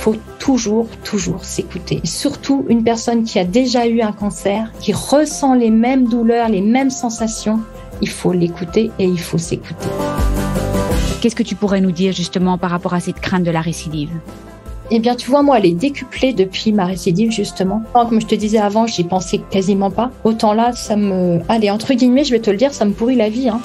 faut toujours s'écouter. Et surtout, une personne qui a déjà eu un cancer, qui ressent les mêmes douleurs, les mêmes sensations, il faut l'écouter et il faut s'écouter. Qu'est-ce que tu pourrais nous dire justement par rapport à cette crainte de la récidive ? Eh bien, tu vois, moi, elle est décuplée depuis ma récidive, justement. Comme je te disais avant, j'y pensais quasiment pas. Autant là, allez, entre guillemets, je vais te le dire, ça me pourrit la vie, hein.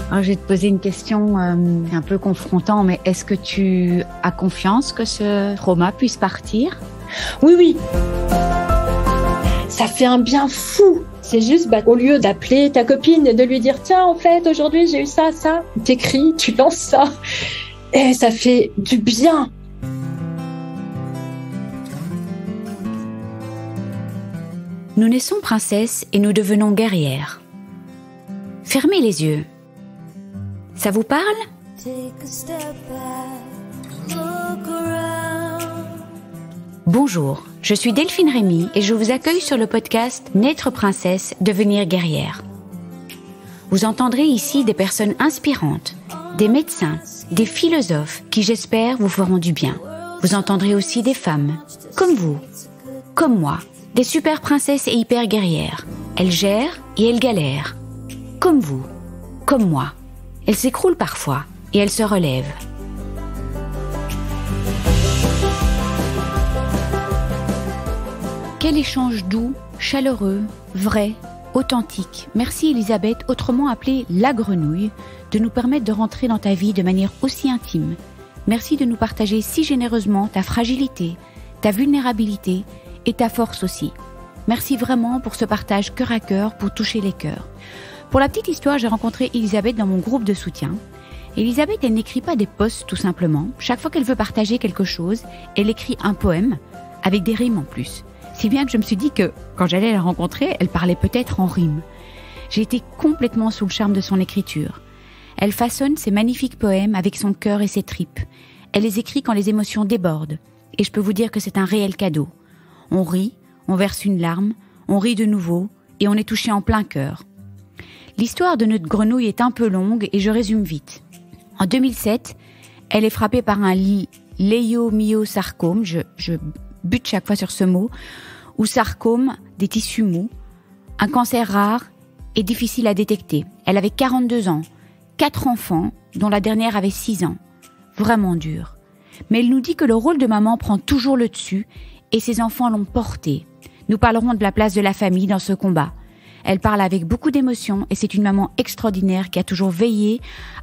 Alors, je vais te poser une question un peu confrontant, mais est-ce que tu as confiance que ce trauma puisse partir ? Oui. Ça fait un bien fou. C'est juste, au lieu d'appeler ta copine et de lui dire « Tiens, en fait, aujourd'hui, j'ai eu ça, t'écris, tu lances ça. » Et ça fait du bien. Nous naissons princesses et nous devenons guerrières. Fermez les yeux. Ça vous parle ? Bonjour, je suis Delphine Rémy et je vous accueille sur le podcast Naître princesse, devenir guerrière. Vous entendrez ici des personnes inspirantes, des médecins, des philosophes qui, j'espère, vous feront du bien. Vous entendrez aussi des femmes, comme vous, comme moi, des super princesses et hyper guerrières. Elles gèrent et elles galèrent. Comme vous, comme moi. Elles s'écroulent parfois et elles se relèvent. Quel échange doux, chaleureux, vrai, authentique. Merci Elisabeth, autrement appelée la grenouille, de nous permettre de rentrer dans ta vie de manière aussi intime. Merci de nous partager si généreusement ta fragilité, ta vulnérabilité et ta force aussi. Merci vraiment pour ce partage cœur à cœur pour toucher les cœurs. Pour la petite histoire, j'ai rencontré Elisabeth dans mon groupe de soutien. Elisabeth, elle n'écrit pas des posts tout simplement. Chaque fois qu'elle veut partager quelque chose, elle écrit un poème avec des rimes en plus. Si bien que je me suis dit que quand j'allais la rencontrer, elle parlait peut-être en rime. J'ai été complètement sous le charme de son écriture. Elle façonne ses magnifiques poèmes avec son cœur et ses tripes. Elle les écrit quand les émotions débordent. Et je peux vous dire que c'est un réel cadeau. On rit, on verse une larme, on rit de nouveau et on est touché en plein cœur. L'histoire de notre grenouille est un peu longue et je résume vite. En 2007, elle est frappée par un léomyosarcome, je bute chaque fois sur ce mot, ou sarcome des tissus mous, un cancer rare et difficile à détecter. Elle avait 42 ans, 4 enfants, dont la dernière avait 6 ans. Vraiment dur. Mais elle nous dit que le rôle de maman prend toujours le dessus et ses enfants l'ont portée. Nous parlerons de la place de la famille dans ce combat. Elle parle avec beaucoup d'émotion et c'est une maman extraordinaire qui a toujours veillé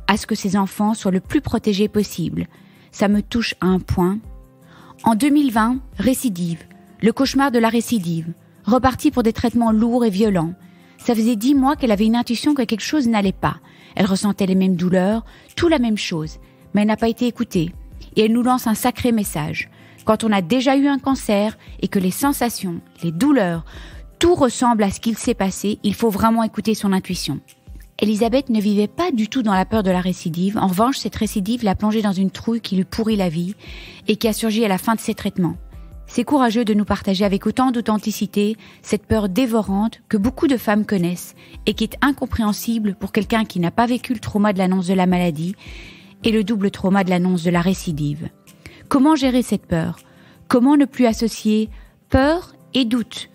à ce que ses enfants soient le plus protégés possible. Ça me touche à un point. En 2020, récidive. Le cauchemar de la récidive. Repartie pour des traitements lourds et violents. Ça faisait 10 mois qu'elle avait une intuition que quelque chose n'allait pas. Elle ressentait les mêmes douleurs, tout la même chose. Mais elle n'a pas été écoutée. Et elle nous lance un sacré message. Quand on a déjà eu un cancer et que les sensations, les douleurs, tout ressemble à ce qu'il s'est passé, il faut vraiment écouter son intuition. Elisabeth ne vivait pas du tout dans la peur de la récidive. En revanche, cette récidive l'a plongée dans une trouille qui lui pourrit la vie et qui a surgi à la fin de ses traitements. C'est courageux de nous partager avec autant d'authenticité cette peur dévorante que beaucoup de femmes connaissent et qui est incompréhensible pour quelqu'un qui n'a pas vécu le trauma de l'annonce de la maladie et le double trauma de l'annonce de la récidive. Comment gérer cette peur ? Comment ne plus associer peur et doute ?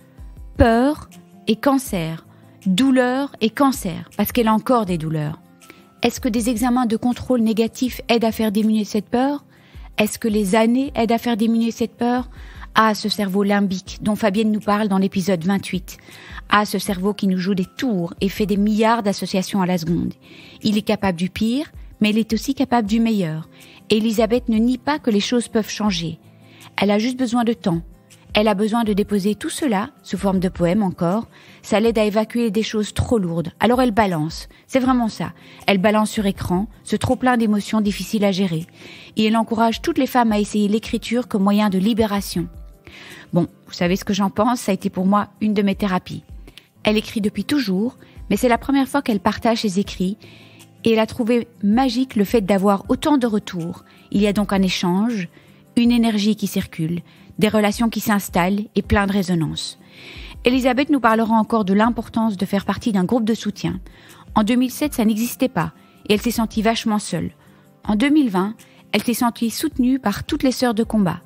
Peur et cancer, douleur et cancer, parce qu'elle a encore des douleurs. Est-ce que des examens de contrôle négatifs aident à faire diminuer cette peur ? Est-ce que les années aident à faire diminuer cette peur ? Ah, ce cerveau limbique dont Fabienne nous parle dans l'épisode 28. Ah, ce cerveau qui nous joue des tours et fait des milliards d'associations à la seconde. Il est capable du pire, mais il est aussi capable du meilleur. Et Elisabeth ne nie pas que les choses peuvent changer. Elle a juste besoin de temps. Elle a besoin de déposer tout cela, sous forme de poème encore. Ça l'aide à évacuer des choses trop lourdes. Alors elle balance. C'est vraiment ça. Elle balance sur écran, ce trop plein d'émotions difficiles à gérer. Et elle encourage toutes les femmes à essayer l'écriture comme moyen de libération. Bon, vous savez ce que j'en pense, ça a été pour moi une de mes thérapies. Elle écrit depuis toujours, mais c'est la première fois qu'elle partage ses écrits. Et elle a trouvé magique le fait d'avoir autant de retours. Il y a donc un échange, une énergie qui circule, des relations qui s'installent et plein de résonances. Elisabeth nous parlera encore de l'importance de faire partie d'un groupe de soutien. En 2007, ça n'existait pas et elle s'est sentie vachement seule. En 2020, Elle s'est sentie soutenue par toutes les sœurs de combat.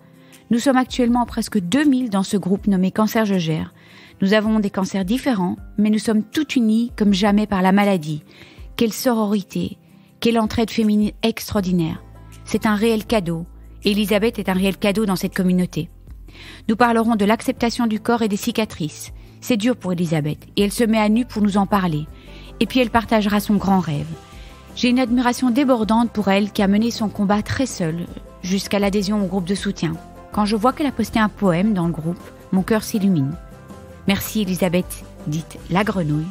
Nous sommes actuellement presque 2000 dans ce groupe nommé Cancer Je Gère. Nous avons des cancers différents, mais nous sommes toutes unies comme jamais par la maladie. Quelle sororité, quelle entraide féminine extraordinaire. C'est un réel cadeau. Et Elisabeth est un réel cadeau dans cette communauté. Nous parlerons de l'acceptation du corps et des cicatrices. C'est dur pour Elisabeth et elle se met à nu pour nous en parler. Et puis elle partagera son grand rêve. J'ai une admiration débordante pour elle qui a mené son combat très seule jusqu'à l'adhésion au groupe de soutien. Quand je vois qu'elle a posté un poème dans le groupe, mon cœur s'illumine. Merci Elisabeth, dite la grenouille.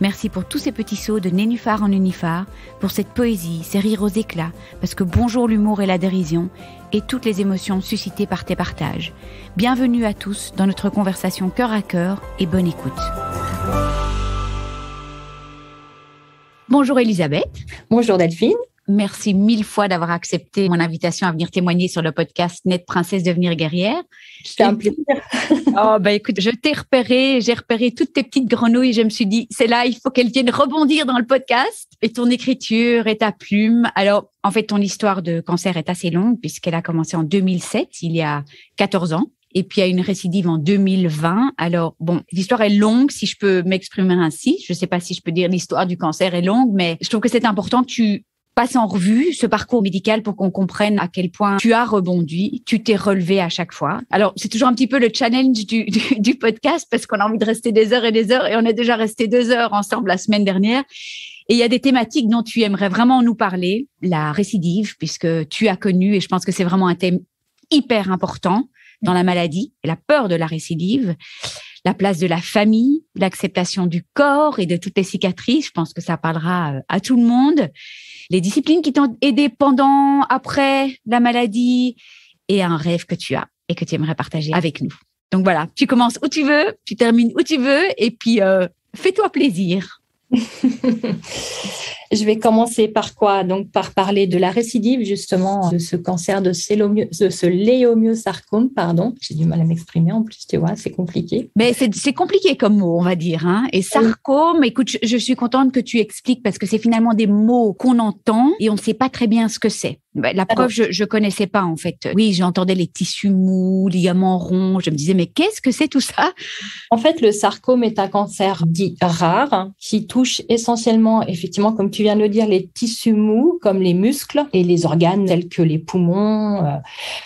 Merci pour tous ces petits sauts de nénuphar en nénuphar, pour cette poésie, ces rires aux éclats, parce que bonjour l'humour et la dérision, et toutes les émotions suscitées par tes partages. Bienvenue à tous dans notre conversation cœur à cœur et bonne écoute. Bonjour Elisabeth. Bonjour Delphine. Merci 1000 fois d'avoir accepté mon invitation à venir témoigner sur le podcast N'être princesse, devenir guerrière. C'est un plaisir. Oh, écoute, je t'ai repéré, j'ai repéré toutes tes petites grenouilles et je me suis dit, c'est là, il faut qu'elles viennent rebondir dans le podcast. Et ton écriture et ta plume. Alors, en fait, ton histoire de cancer est assez longue puisqu'elle a commencé en 2007, il y a 14 ans. Et puis, il y a une récidive en 2020. Alors, l'histoire est longue, si je peux m'exprimer ainsi. Je ne sais pas si je peux dire l'histoire du cancer est longue, mais je trouve que c'est important que tu passe en revue ce parcours médical pour qu'on comprenne à quel point tu as rebondi, tu t'es relevé à chaque fois. Alors, c'est toujours un petit peu le challenge du podcast parce qu'on a envie de rester des heures et on est déjà resté 2 heures ensemble la semaine dernière. Et il y a des thématiques dont tu aimerais vraiment nous parler. La récidive, puisque tu as connu, et je pense que c'est vraiment un thème hyper important dans la maladie, la peur de la récidive, la place de la famille, l'acceptation du corps et de toutes les cicatrices. Je pense que ça parlera à tout le monde. Les disciplines qui t'ont aidé pendant, après la maladie et un rêve que tu as et que tu aimerais partager avec nous. Donc voilà, tu commences où tu veux, tu termines où tu veux et puis fais-toi plaisir. Je vais commencer par quoi? Donc, par parler de la récidive, justement, de ce cancer de ce léomyosarcome, pardon. J'ai du mal à m'exprimer en plus, tu vois, c'est compliqué. Mais c'est compliqué comme mot, on va dire, hein. Et sarcome, écoute, je suis contente que tu expliques parce que c'est finalement des mots qu'on entend et on ne sait pas très bien ce que c'est. La preuve, je connaissais pas, en fait. Oui, j'entendais les tissus mous, ligaments ronds. Je me disais, mais qu'est-ce que c'est tout ça? En fait, le sarcome est un cancer dit rare qui touche essentiellement, effectivement, comme tu viens de le dire, les tissus mous comme les muscles et les organes tels que les poumons,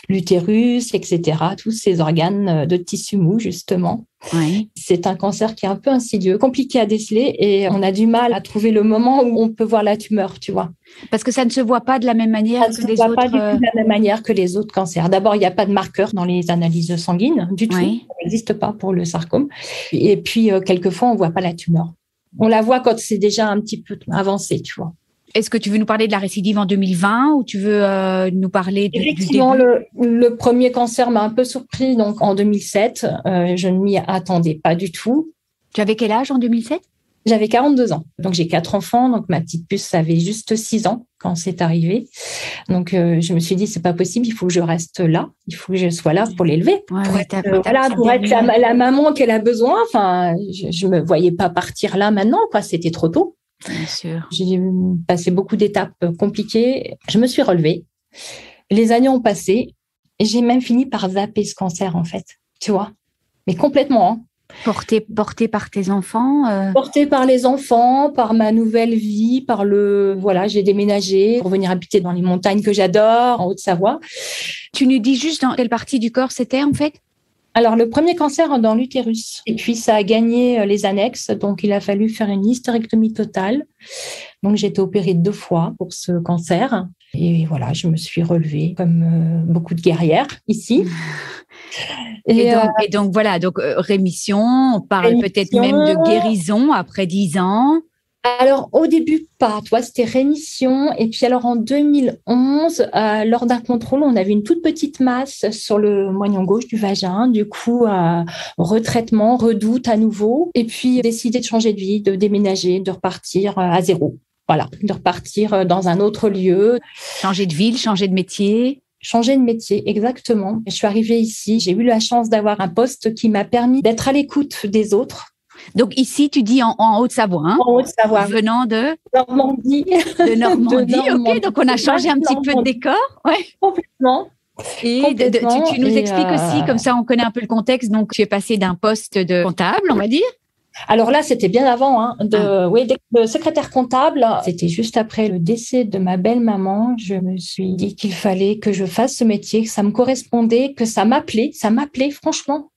l'utérus, etc. Tous ces organes de tissus mous, justement. Oui. C'est un cancer qui est un peu insidieux, compliqué à déceler et on a du mal à trouver le moment où on peut voir la tumeur, tu vois. Parce que ça ne se voit pas de la même manière que les autres. Ça ne se voit pas du tout de la même manière que les autres cancers. D'abord, il n'y a pas de marqueur dans les analyses sanguines du tout. Oui. Ça n'existe pas pour le sarcome. Et puis, quelquefois, on ne voit pas la tumeur. On la voit quand c'est déjà un petit peu avancé, tu vois. Est-ce que tu veux nous parler de la récidive en 2020 ou tu veux nous parler du début? Le premier cancer m'a un peu surpris donc en 2007. Je ne m'y attendais pas du tout. Tu avais quel âge en 2007? J'avais 42 ans. Donc, j'ai 4 enfants. Donc, ma petite puce avait juste 6 ans quand c'est arrivé. Donc, je me suis dit, c'est pas possible. Il faut que je reste là. Il faut que je sois là pour l'élever. Ouais, pour être la maman qu'elle a besoin. Enfin, je me voyais pas partir là maintenant, quoi. C'était trop tôt. Bien sûr. J'ai passé beaucoup d'étapes compliquées. Je me suis relevée. Les années ont passé. Et j'ai même fini par zapper ce cancer, en fait. Tu vois? Mais complètement, hein. Porté par tes enfants Porté par les enfants, par ma nouvelle vie, j'ai déménagé pour venir habiter dans les montagnes que j'adore, en Haute-Savoie. Tu nous dis juste dans quelle partie du corps c'était, en fait? Alors, le premier cancer dans l'utérus. Et puis, ça a gagné les annexes. Donc, il a fallu faire une hystérectomie totale. Donc, j'ai été opérée 2 fois pour ce cancer. Et voilà, je me suis relevée comme beaucoup de guerrières ici. Et donc voilà, rémission, on parle peut-être même de guérison après 10 ans. Alors, au début, pas. Toi, c'était rémission. Et puis, alors, en 2011, lors d'un contrôle, on avait une toute petite masse sur le moignon gauche du vagin. Du coup, retraitement, redoute à nouveau. Et puis, décider de changer de vie, de déménager, de repartir à zéro. Voilà, de repartir dans un autre lieu. Changer de ville, changer de métier. Changer de métier, exactement. Je suis arrivée ici, j'ai eu la chance d'avoir un poste qui m'a permis d'être à l'écoute des autres. Donc ici, tu dis en Haute-Savoie, hein, en Haute-Savoie, venant de Normandie. De Normandie, De Normandie. ok. Donc on a changé un petit peu de décor. Ouais. Complètement. Et tu nous expliques aussi, comme ça on connaît un peu le contexte. Donc tu es passé d'un poste de comptable, on va dire. Alors là, c'était bien avant, de secrétaire comptable. C'était juste après le décès de ma belle-maman. Je me suis dit qu'il fallait que je fasse ce métier, que ça me correspondait, que ça m'appelait franchement.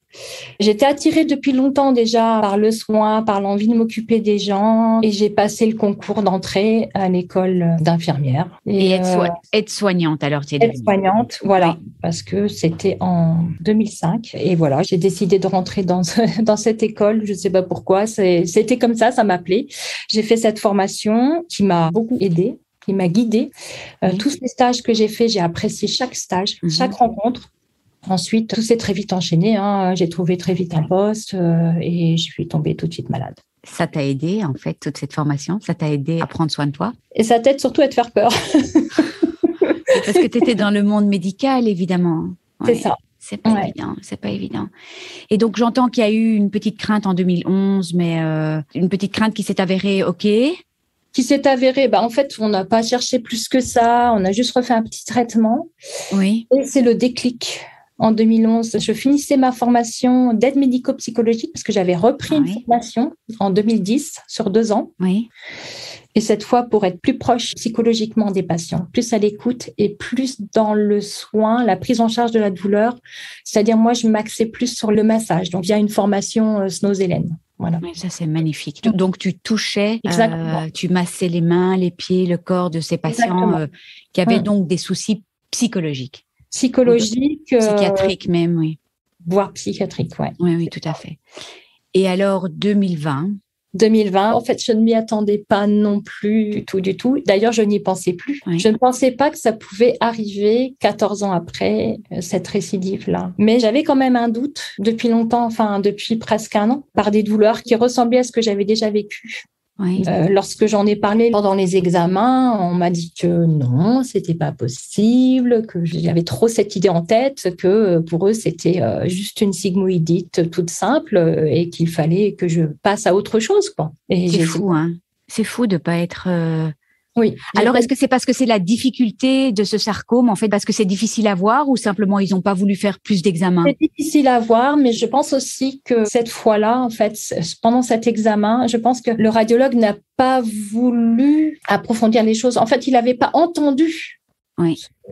J'étais attirée depuis longtemps déjà par le soin, par l'envie de m'occuper des gens, et j'ai passé le concours d'entrée à l'école d'infirmière. Et aide-soignante, alors tu es devenue. Aide-soignante, voilà, parce que c'était en 2005. Et voilà, j'ai décidé de rentrer dans cette école. Je ne sais pas pourquoi, c'était comme ça m'appelait. J'ai fait cette formation qui m'a beaucoup aidée, qui m'a guidée. Tous les stages que j'ai faits, j'ai apprécié chaque stage, chaque rencontre. Ensuite, tout s'est très vite enchaîné. J'ai trouvé très vite un poste et je suis tombée tout de suite malade. Ça t'a aidé, en fait, toute cette formation? Ça t'a aidé à prendre soin de toi? Et ça t'aide surtout à te faire peur. Parce que tu étais dans le monde médical, évidemment. Ouais, c'est ça. C'est pas évident, c'est pas évident. Et donc, j'entends qu'il y a eu une petite crainte en 2011, mais une petite crainte qui s'est avérée OK. Qui s'est avérée, en fait, on n'a pas cherché plus que ça. On a juste refait un petit traitement. Oui. Et c'est le déclic. En 2011, je finissais ma formation d'aide médico-psychologique parce que j'avais repris une formation en 2010 sur 2 ans. Oui. Et cette fois, pour être plus proche psychologigiquement des patients, plus à l'écoute et plus dans le soin, la prise en charge de la douleur. C'est-à-dire, moi, je m'axais plus sur le massage. Donc, via une formation Snow-Zélène. Voilà. Oui, ça, c'est magnifique. Donc, tu touchais, tu massais les mains, les pieds, le corps de ces patients qui avaient donc des soucis psychologiques. Psychiatriques même, oui. Voire psychiatriques, oui. Oui, tout à fait. Et alors, 2020, en fait, je ne m'y attendais pas non plus du tout. D'ailleurs, je n'y pensais plus. Oui. Je ne pensais pas que ça pouvait arriver 14 ans après cette récidive-là. Mais j'avais quand même un doute depuis longtemps, enfin depuis presque 1 an, par des douleurs qui ressemblaient à ce que j'avais déjà vécu. Oui. Lorsque j'en ai parlé pendant les examens, on m'a dit que non, c'était pas possible, que j'avais trop cette idée en tête, que pour eux c'était juste une sigmoïdite toute simple et qu'il fallait que je passe à autre chose, quoi. Et c'est fou, hein. C'est fou de pas être. Oui. Alors, est-ce que c'est parce que c'est la difficulté de ce sarcome, en fait, parce que c'est difficile à voir, ou simplement ils n'ont pas voulu faire plus d'examens? C'est difficile à voir, mais je pense aussi que cette fois-là, en fait, pendant cet examen, je pense que le radiologue n'a pas voulu approfondir les choses. En fait, il n'avait pas entendu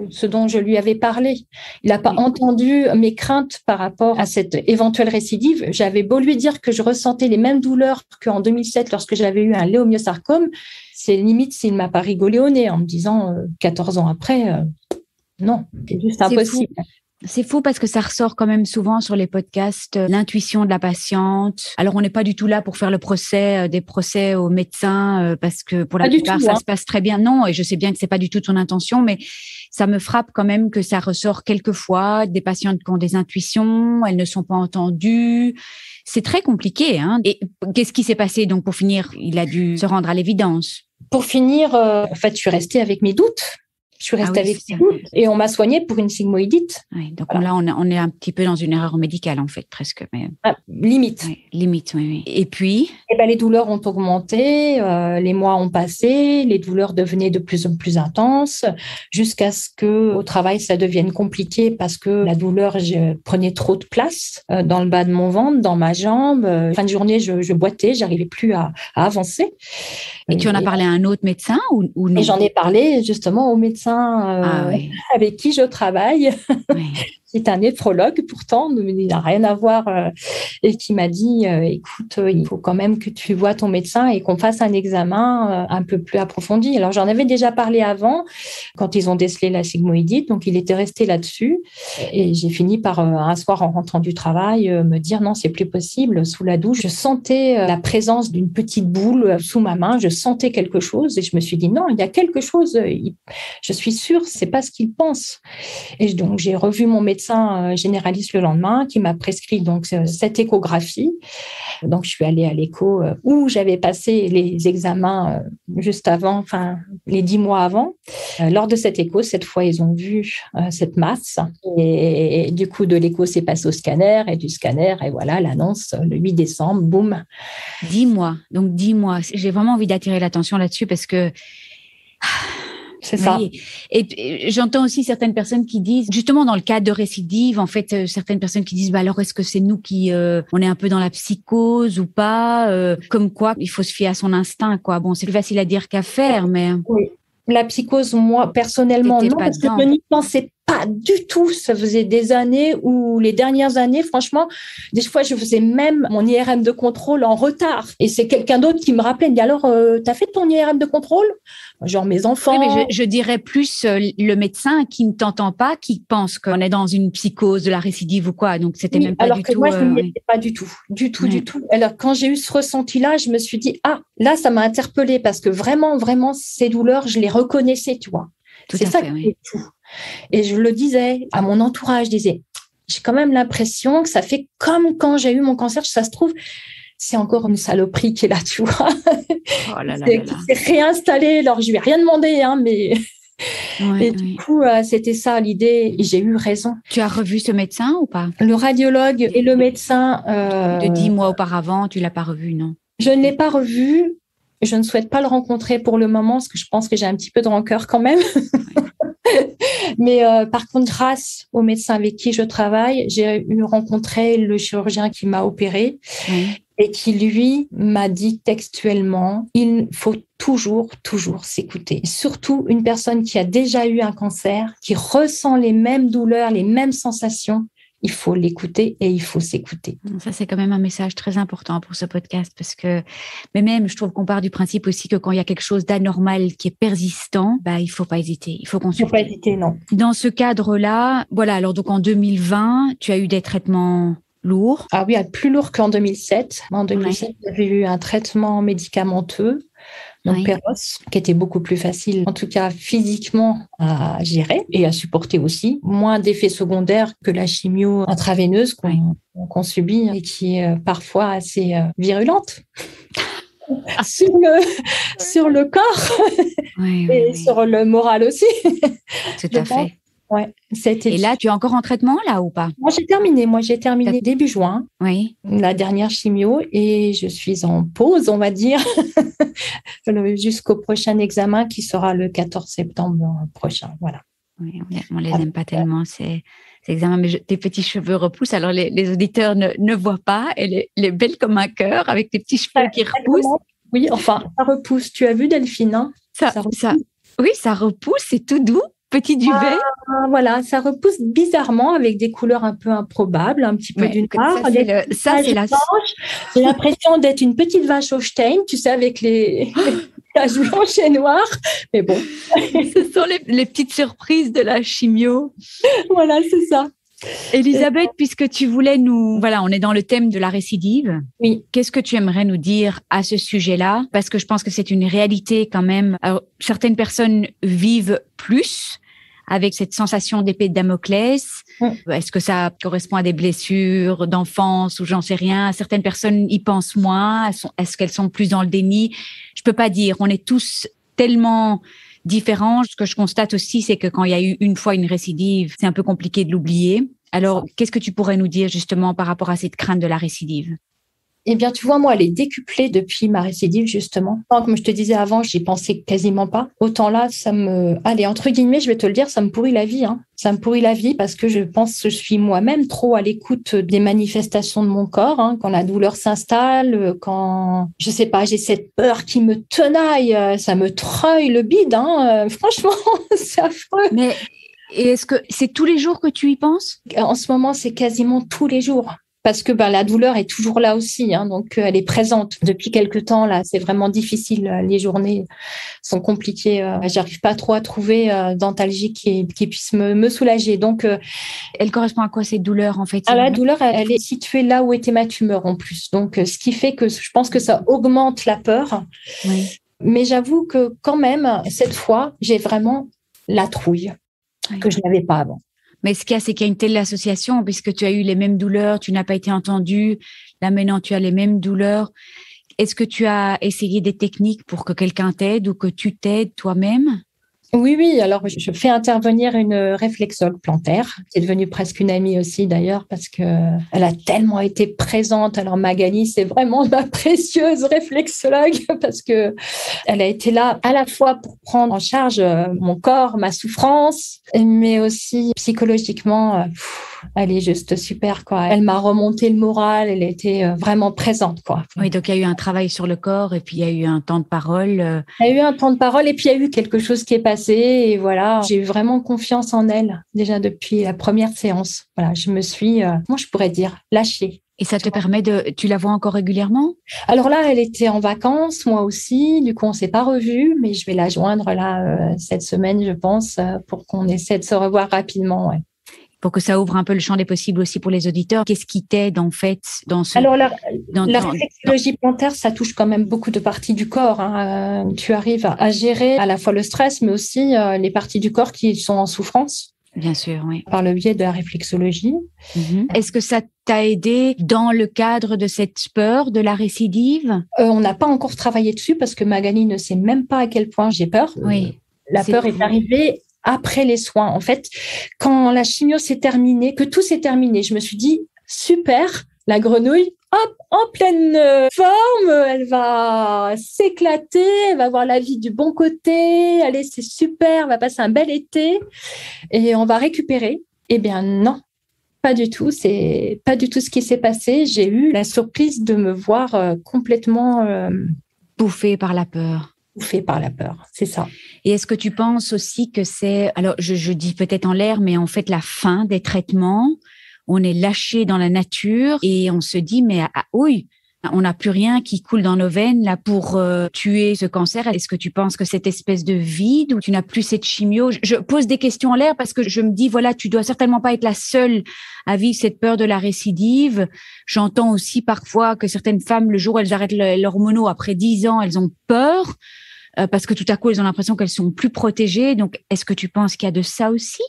ce dont je lui avais parlé. Il n'a pas entendu mes craintes par rapport à cette éventuelle récidive. J'avais beau lui dire que je ressentais les mêmes douleurs qu'en 2007 lorsque j'avais eu un léomyosarcome. C'est limite s'il ne m'a pas rigolé au nez en me disant 14 ans après, non, c'est juste impossible. C'est fou parce que ça ressort quand même souvent sur les podcasts, l'intuition de la patiente. Alors, on n'est pas du tout là pour faire des procès aux médecins, parce que pour la plupart, ça se passe très bien. Non, et je sais bien que c'est pas du tout ton intention, mais ça me frappe quand même que ça ressort quelquefois des patientes qui ont des intuitions, elles ne sont pas entendues. C'est très compliqué, hein. Et qu'est-ce qui s'est passé? Donc, pour finir, il a dû se rendre à l'évidence. Pour finir, en fait, je suis restée avec mes doutes. Je suis restée avec mes doutes et on m'a soignée pour une sigmoïdite. Oui, donc là, on est un petit peu dans une erreur médicale, en fait, presque. Mais... limite. Oui, limite, oui. Et puis les douleurs ont augmenté, les mois ont passé, les douleurs devenaient de plus en plus intenses, jusqu'à ce que au travail, ça devienne compliqué parce que la douleur prenait trop de place dans le bas de mon ventre, dans ma jambe. Fin de journée, je boitais, j'arrivais plus à avancer. Et tu en as parlé à un autre médecin ou non? Et j'en ai parlé justement au médecin avec qui je travaille, qui est un néphrologue pourtant, il n'a rien à voir, et qui m'a dit écoute, il faut quand même que tu vois ton médecin et qu'on fasse un examen un peu plus approfondi. Alors j'en avais déjà parlé avant, quand ils ont décelé la sigmoïdite, donc il était resté là-dessus. Et j'ai fini par un soir en rentrant du travail me dire non, c'est plus possible. Sous la douche, je sentais la présence d'une petite boule sous ma main, je sentais quelque chose et je me suis dit non, il y a quelque chose, je suis sûre, c'est pas ce qu'il pense. Et donc j'ai revu mon médecin médecin généraliste le lendemain qui m'a prescrit donc cette échographie. Donc, je suis allée à l'écho où j'avais passé les examens juste avant, enfin, les 10 mois avant. Lors de cette écho, cette fois, ils ont vu cette masse. Et du coup, de l'écho, c'est passé au scanner et du scanner, et voilà, l'annonce le 8 décembre, boum. 10 mois. Donc, 10 mois. J'ai vraiment envie d'attirer l'attention là-dessus parce que c'est ça. Oui. Et j'entends aussi certaines personnes qui disent, justement dans le cadre de récidive, en fait, certaines personnes qui disent, bah alors est-ce que c'est nous qui, on est un peu dans la psychose ou pas, comme quoi il faut se fier à son instinct, quoi. Bon, c'est plus facile à dire qu'à faire, mais. Oui. La psychose, moi, personnellement, non, parce que je n'y pensais pas du tout. Ça faisait des années ou les dernières années, franchement, des fois, je faisais même mon IRM de contrôle en retard. Et c'est quelqu'un d'autre qui me rappelait, il me dit alors, t'as fait ton IRM de contrôle? Genre mes enfants. Oui, mais je dirais plus le médecin qui ne t'entend pas, qui pense qu'on est dans une psychose de la récidive ou quoi. Donc, c'était même pas alors du que tout. moi, je n'y étais pas du tout. Du tout. Alors, quand j'ai eu ce ressenti-là, je me suis dit, ah, là, ça m'a interpellée parce que vraiment, ces douleurs, je les reconnaissais, tu vois. C'est ça qui est tout. Et je le disais à mon entourage, je disais, j'ai quand même l'impression que ça fait comme quand j'ai eu mon cancer, ça se trouve, c'est encore une saloperie qui est là, tu vois. Oh là là qui s'est réinstallée. Alors, je lui ai rien demandé, hein, mais... Du coup, c'était ça l'idée et j'ai eu raison. Tu as revu ce médecin ou pas? Le radiologue et le médecin... De 10 mois auparavant, tu ne l'as pas revu, non? Je ne l'ai pas revu. Je ne souhaite pas le rencontrer pour le moment parce que je pense que j'ai un petit peu de rancœur quand même. Mais par contre, grâce au médecin avec qui je travaille, j'ai rencontré le chirurgien qui m'a opérée et qui, lui, m'a dit textuellement, il faut toujours s'écouter. Surtout une personne qui a déjà eu un cancer, qui ressent les mêmes douleurs, les mêmes sensations. Il faut l'écouter et il faut s'écouter. Ça, c'est quand même un message très important pour ce podcast parce que, mais même, je trouve qu'on part du principe aussi que quand il y a quelque chose d'anormal qui est persistant, bah, il faut pas hésiter. Il faut consulter. Il faut pas hésiter, non. Dans ce cadre-là, voilà. Alors, donc, en 2020, tu as eu des traitements lourds. Ah oui, plus lourd qu'en 2007. En 2007, j'avais eu un traitement médicamenteux. Donc, Péros, qui était beaucoup plus facile, en tout cas physiquement, à gérer et à supporter aussi. Moins d'effets secondaires que la chimio intraveineuse qu'on subit et qui est parfois assez virulente sur le corps et sur le moral aussi. Tout à fait. Ouais, et là, tu es encore en traitement, là, ou pas? Moi, j'ai terminé début juin, la dernière chimio, et je suis en pause, on va dire, jusqu'au prochain examen qui sera le 14 septembre prochain. Voilà. Oui, on les aime pas tellement, ces examens, mais tes petits cheveux repoussent. Alors, les auditeurs ne voient pas. Elle est belle comme un cœur, avec tes petits cheveux qui repoussent. Oui, enfin, ça repousse. Tu as vu, Delphine, hein? Oui, ça repousse, c'est tout doux. Petit duvet. Voilà, ça repousse bizarrement avec des couleurs un peu improbables, un petit peu du noir. Ça, c'est la blanche. J'ai l'impression d'être une petite vache Holstein, tu sais, avec les taches blanches et noires. Mais bon. Ce sont les petites surprises de la chimio. Voilà, c'est ça. Elisabeth, puisque tu voulais voilà, on est dans le thème de la récidive. Oui. Qu'est-ce que tu aimerais nous dire à ce sujet-là? Parce que je pense que c'est une réalité quand même. Alors, certaines personnes vivent plus avec cette sensation d'épée de Damoclès. Est-ce que ça correspond à des blessures d'enfance ou j'en sais rien? Certaines personnes y pensent moins. Est-ce qu'elles sont plus dans le déni? Je peux pas dire. On est tous tellement différents. Ce que je constate aussi, c'est que quand il y a eu une fois une récidive, c'est un peu compliqué de l'oublier. Alors, qu'est-ce que tu pourrais nous dire justement par rapport à cette crainte de la récidive? Eh bien, tu vois, moi, elle est décuplée depuis ma récidive, justement. Comme je te disais avant, j'y pensais quasiment pas. Autant là, allez, entre guillemets, je vais te le dire, ça me pourrit la vie. Hein. Ça me pourrit la vie parce que je pense que je suis moi-même trop à l'écoute des manifestations de mon corps. Hein, quand la douleur s'installe, quand, je sais pas, j'ai cette peur qui me tenaille, ça me treuille le bide. Hein, franchement, c'est affreux. Mais est-ce que c'est tous les jours que tu y penses? En ce moment, c'est quasiment tous les jours. Parce que la douleur est toujours là aussi, hein, donc elle est présente depuis quelque temps. Là, c'est vraiment difficile. Les journées sont compliquées. J'arrive pas trop à trouver d'antalgie qui puisse me soulager. Donc, elle correspond à quoi cette douleur en fait? La douleur, elle est située là où était ma tumeur en plus. Donc, ce qui fait que je pense que ça augmente la peur. Oui. Mais j'avoue que quand même, cette fois, j'ai vraiment la trouille que je n'avais pas avant. Mais ce qu'il y a, c'est qu'il y a une telle association, puisque tu as eu les mêmes douleurs, tu n'as pas été entendue. Là, maintenant, tu as les mêmes douleurs. Est-ce que tu as essayé des techniques pour que quelqu'un t'aide ou que tu t'aides toi-même? Oui. Alors, je fais intervenir une réflexologue plantaire, qui est devenue presque une amie aussi d'ailleurs, parce que elle a tellement été présente. Alors, Magali, c'est vraiment ma précieuse réflexologue parce que elle a été là à la fois pour prendre en charge mon corps, ma souffrance, mais aussi psychologiquement. Elle est juste super, quoi. Elle m'a remonté le moral. Elle était vraiment présente, quoi. Oui, donc il y a eu un travail sur le corps et puis il y a eu un temps de parole. Il y a eu un temps de parole et puis il y a eu quelque chose qui est passé et voilà, j'ai eu vraiment confiance en elle déjà depuis la première séance. Voilà, je me suis, moi je pourrais dire, lâchée. Et ça te permet tu la vois encore régulièrement? Alors là, elle était en vacances, moi aussi. Du coup, on s'est pas revus, mais je vais la joindre là cette semaine, je pense, pour qu'on essaie de se revoir rapidement. Ouais. Pour que ça ouvre un peu le champ des possibles aussi pour les auditeurs. Qu'est-ce qui t'aide en fait dans ce... Alors la réflexologie plantaire, ça touche quand même beaucoup de parties du corps. Hein. Tu arrives à gérer à la fois le stress, mais aussi les parties du corps qui sont en souffrance. Bien sûr, oui. Par le biais de la réflexologie. Est-ce que ça t'a aidé dans le cadre de cette peur de la récidive? On n'a pas encore travaillé dessus parce que Magali ne sait même pas à quel point j'ai peur. Oui. La peur est arrivée après les soins. En fait, quand la chimio s'est terminée, que tout s'est terminé, je me suis dit, super, la grenouille, hop, en pleine forme, elle va s'éclater, elle va avoir la vie du bon côté, allez, c'est super, elle va passer un bel été et on va récupérer. Eh bien non, pas du tout, c'est pas du tout ce qui s'est passé. J'ai eu la surprise de me voir complètement bouffée par la peur. Bouffée par la peur, c'est ça. Et est-ce que tu penses aussi que c'est, alors je dis peut-être en l'air, mais en fait la fin des traitements, on est lâché dans la nature et on se dit mais oui, on n'a plus rien qui coule dans nos veines là pour tuer ce cancer. Est-ce que tu penses que cette espèce de vide où tu n'as plus cette chimio, je pose des questions en l'air parce que je me dis voilà, tu dois certainement pas être la seule à vivre cette peur de la récidive. J'entends aussi parfois que certaines femmes, le jour où elles arrêtent l'hormono après 10 ans, elles ont peur. Parce que tout à coup, elles ont l'impression qu'elles sont plus protégées. Donc, est-ce que tu penses qu'il y a de ça aussi?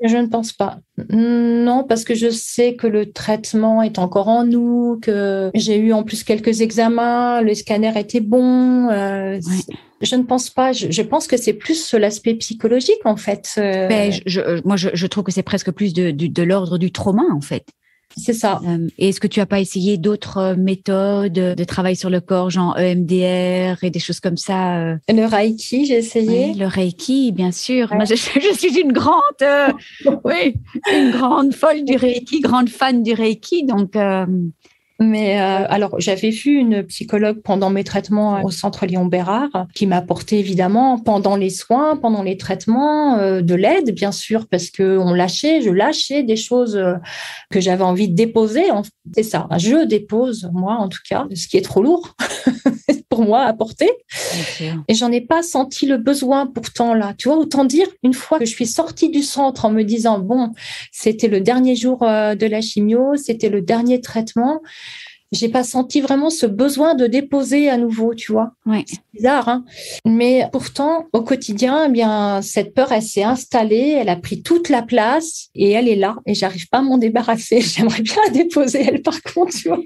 Je ne pense pas. Non, parce que je sais que le traitement est encore en nous, que j'ai eu en plus quelques examens, le scanner était bon. Je ne pense pas. Je pense que c'est plus l'aspect psychologique, en fait. Moi, je trouve que c'est presque plus de l'ordre du trauma, en fait. C'est ça. Et est-ce que tu as pas essayé d'autres méthodes de travail sur le corps, genre EMDR et des choses comme ça? Le Reiki, j'ai essayé. Oui, le Reiki, bien sûr. Ouais. Moi, je suis une grande, une grande folle du Reiki, grande fan du Reiki, donc. Mais alors, j'avais vu une psychologue pendant mes traitements au Centre Léon-Bérard qui m'a apporté évidemment pendant les soins, pendant les traitements, de l'aide, bien sûr, parce que je lâchais des choses que j'avais envie de déposer. C'est ça, je dépose, moi en tout cas, ce qui est trop lourd pour moi à porter. Et j'en ai pas senti le besoin pourtant là. Tu vois, autant dire, une fois que je suis sortie du centre en me disant, bon, c'était le dernier jour de la chimio, c'était le dernier traitement, j'ai pas senti vraiment ce besoin de déposer à nouveau, tu vois. Ouais. C'est bizarre, hein. Mais pourtant, au quotidien, eh bien, cette peur, elle s'est installée, elle a pris toute la place et elle est là et j'arrive pas à m'en débarrasser. J'aimerais bien la déposer, elle, par contre, tu vois.